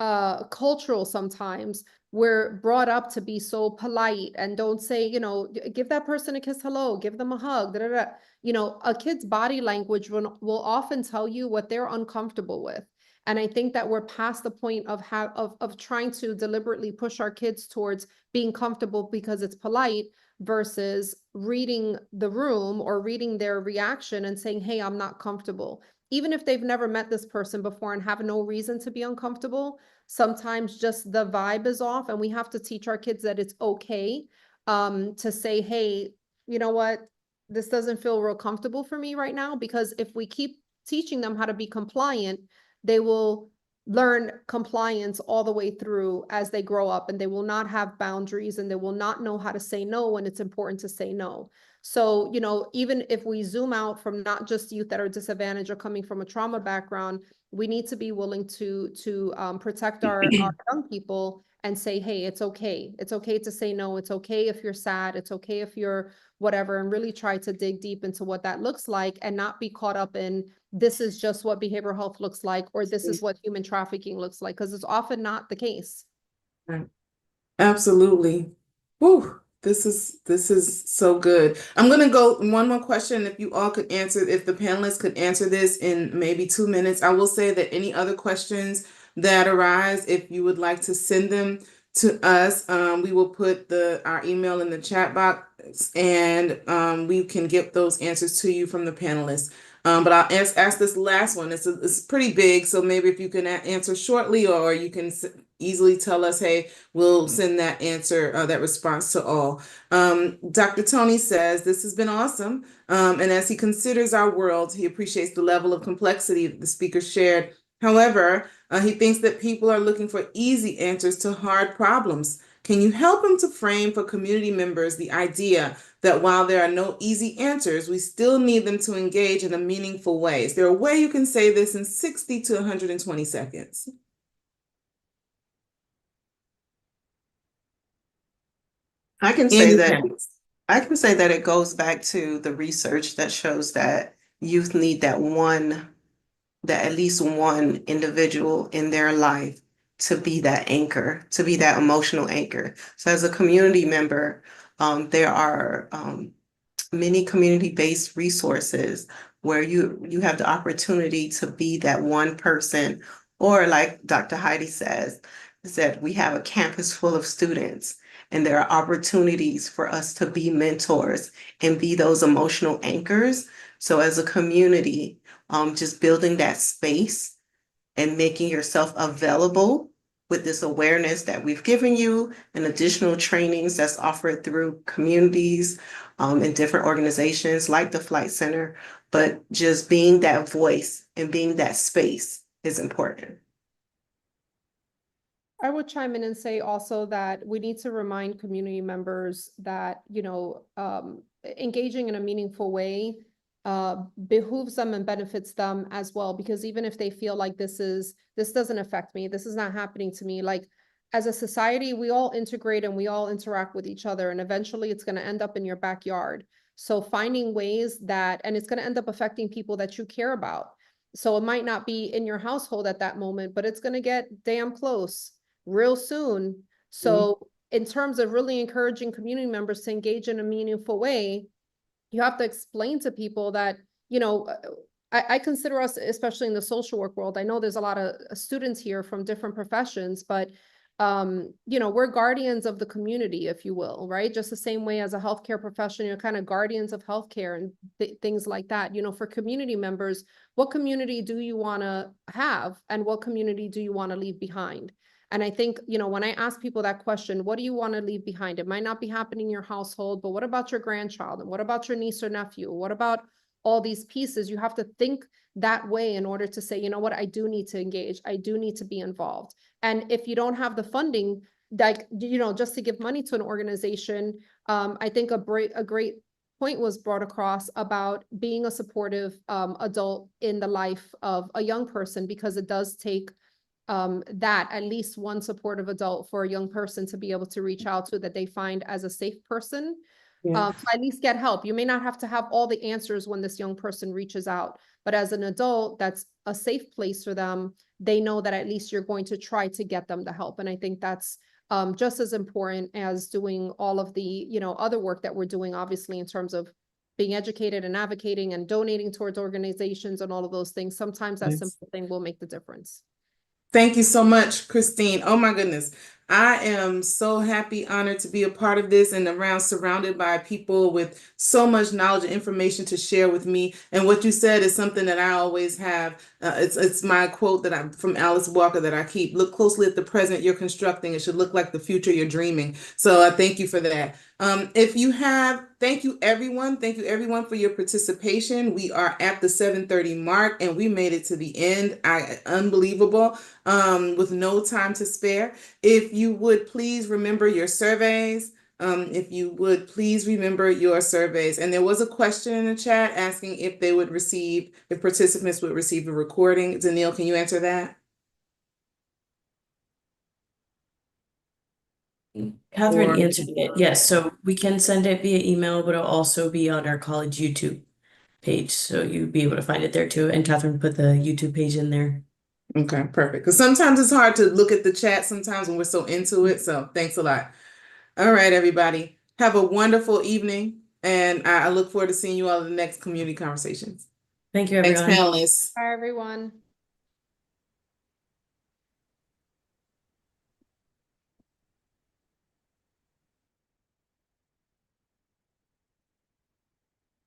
Speaker 6: cultural sometimes. We're brought up to be so polite and don't say, you know, give that person a kiss, hello, give them a hug, da, da, da. You know, a kid's body language will often tell you what they're uncomfortable with. And I think that we're past the point of trying to deliberately push our kids towards being comfortable because it's polite versus reading the room or reading their reaction and saying, hey, I'm not comfortable. Even if they've never met this person before and have no reason to be uncomfortable, sometimes just the vibe is off, and we have to teach our kids that it's okay to say, hey, you know what, this doesn't feel real comfortable for me right now, because if we keep teaching them how to be compliant, they will learn compliance all the way through as they grow up, and they will not have boundaries, and they will not know how to say no when it's important to say no. So, you know, even if we zoom out from not just youth that are disadvantaged or coming from a trauma background, we need to be willing to protect our young people and say, hey, it's okay. It's okay to say no. It's okay if you're sad. It's okay if you're whatever, and really try to dig deep into what that looks like and not be caught up in this is just what behavioral health looks like, or this is what human trafficking looks like, because it's often not the case.
Speaker 3: Right. Absolutely. Whew. This is so good. I'm gonna go one more question. If you all could answer, if the panelists could answer this in maybe 2 minutes. I will say that any other questions that arise, if you would like to send them to us, we will put our email in the chat box, and we can get those answers to you from the panelists. But I'll ask this last one. It's pretty big, so maybe if you can answer shortly, or you can easily tell us, hey, we'll send that answer, that response to all. Dr. Tony says, this has been awesome. And as he considers our world, he appreciates the level of complexity the speaker shared. However, he thinks that people are looking for easy answers to hard problems. Can you help him to frame for community members the idea that while there are no easy answers, we still need them to engage in a meaningful way? Is there a way you can say this in 60 to 120 seconds?
Speaker 5: I can say that it goes back to the research that shows that youth need that at least one individual in their life to be that anchor, to be that emotional anchor. So as a community member, there are many community-based resources where you have the opportunity to be that one person, or like Dr. Heidi says, we have a campus full of students. and there are opportunities for us to be mentors and be those emotional anchors. So as a community, just building that space and making yourself available with this awareness that we've given you and additional trainings that's offered through communities and different organizations like the Flight Center, but just being that voice and being that space is important.
Speaker 6: I would chime in and say also that we need to remind community members that, engaging in a meaningful way behooves them and benefits them as well, because even if they feel like this doesn't affect me, this is not happening to me, like as a society, we all integrate and we all interact with each other, and eventually it's going to end up in your backyard. So finding ways that, and it's going to end up affecting people that you care about. So it might not be in your household at that moment, but it's going to get damn close real soon. So in terms of really encouraging community members to engage in a meaningful way, you have to explain to people that, I consider us, especially in the social work world, I know there's a lot of students here from different professions, but we're guardians of the community, if you will, right? Just the same way as a healthcare profession, you're kind of guardians of healthcare and things like that. For community members, what community do you want to have and what community do you want to leave behind? And I think, when I ask people that question, what do you want to leave behind? It might not be happening in your household, but what about your grandchild? And what about your niece or nephew? What about all these pieces? You have to think that way in order to say, you know what, I do need to engage. I do need to be involved. And if you don't have the funding, like, just to give money to an organization, I think a great point was brought across about being a supportive adult in the life of a young person, because it does take that at least one supportive adult for a young person to be able to reach out to that they find as a safe person.
Speaker 1: Yeah.
Speaker 6: So at least get help. You may not have to have all the answers when this young person reaches out, but as an adult, that's a safe place for them. They know that at least you're going to try to get them the help. And I think that's just as important as doing all of the, other work that we're doing, obviously, in terms of being educated and advocating and donating towards organizations and all of those things. Sometimes that
Speaker 3: Yes.
Speaker 6: simple thing will make the difference.
Speaker 3: Thank you so much, Christine. Oh my goodness. I am so happy, honored to be a part of this and surrounded by people with so much knowledge and information to share with me. And what you said is something that I always have. It's my quote that I'm from Alice Walker that I keep. Look closely at the present you're constructing. It should look like the future you're dreaming. So I thank you for that. Thank you everyone. Thank you everyone for your participation. We are at the 7:30 mark and we made it to the end. Unbelievable. With no time to spare. If you would please remember your surveys. And there was a question in the chat asking if participants would receive a recording. Danielle, can you answer that?
Speaker 1: Catherine answered it. Yes, so we can send it via email, but it'll also be on our college YouTube page. So you'll be able to find it there too. And Catherine put the YouTube page in there.
Speaker 3: Okay, perfect. Because sometimes it's hard to look at the chat sometimes when we're so into it. So thanks a lot. All right, everybody. Have a wonderful evening. And I look forward to seeing you all in the next community conversations.
Speaker 1: Thank you,
Speaker 3: Thanks,
Speaker 1: everyone.
Speaker 3: panelists.
Speaker 6: Bye, everyone.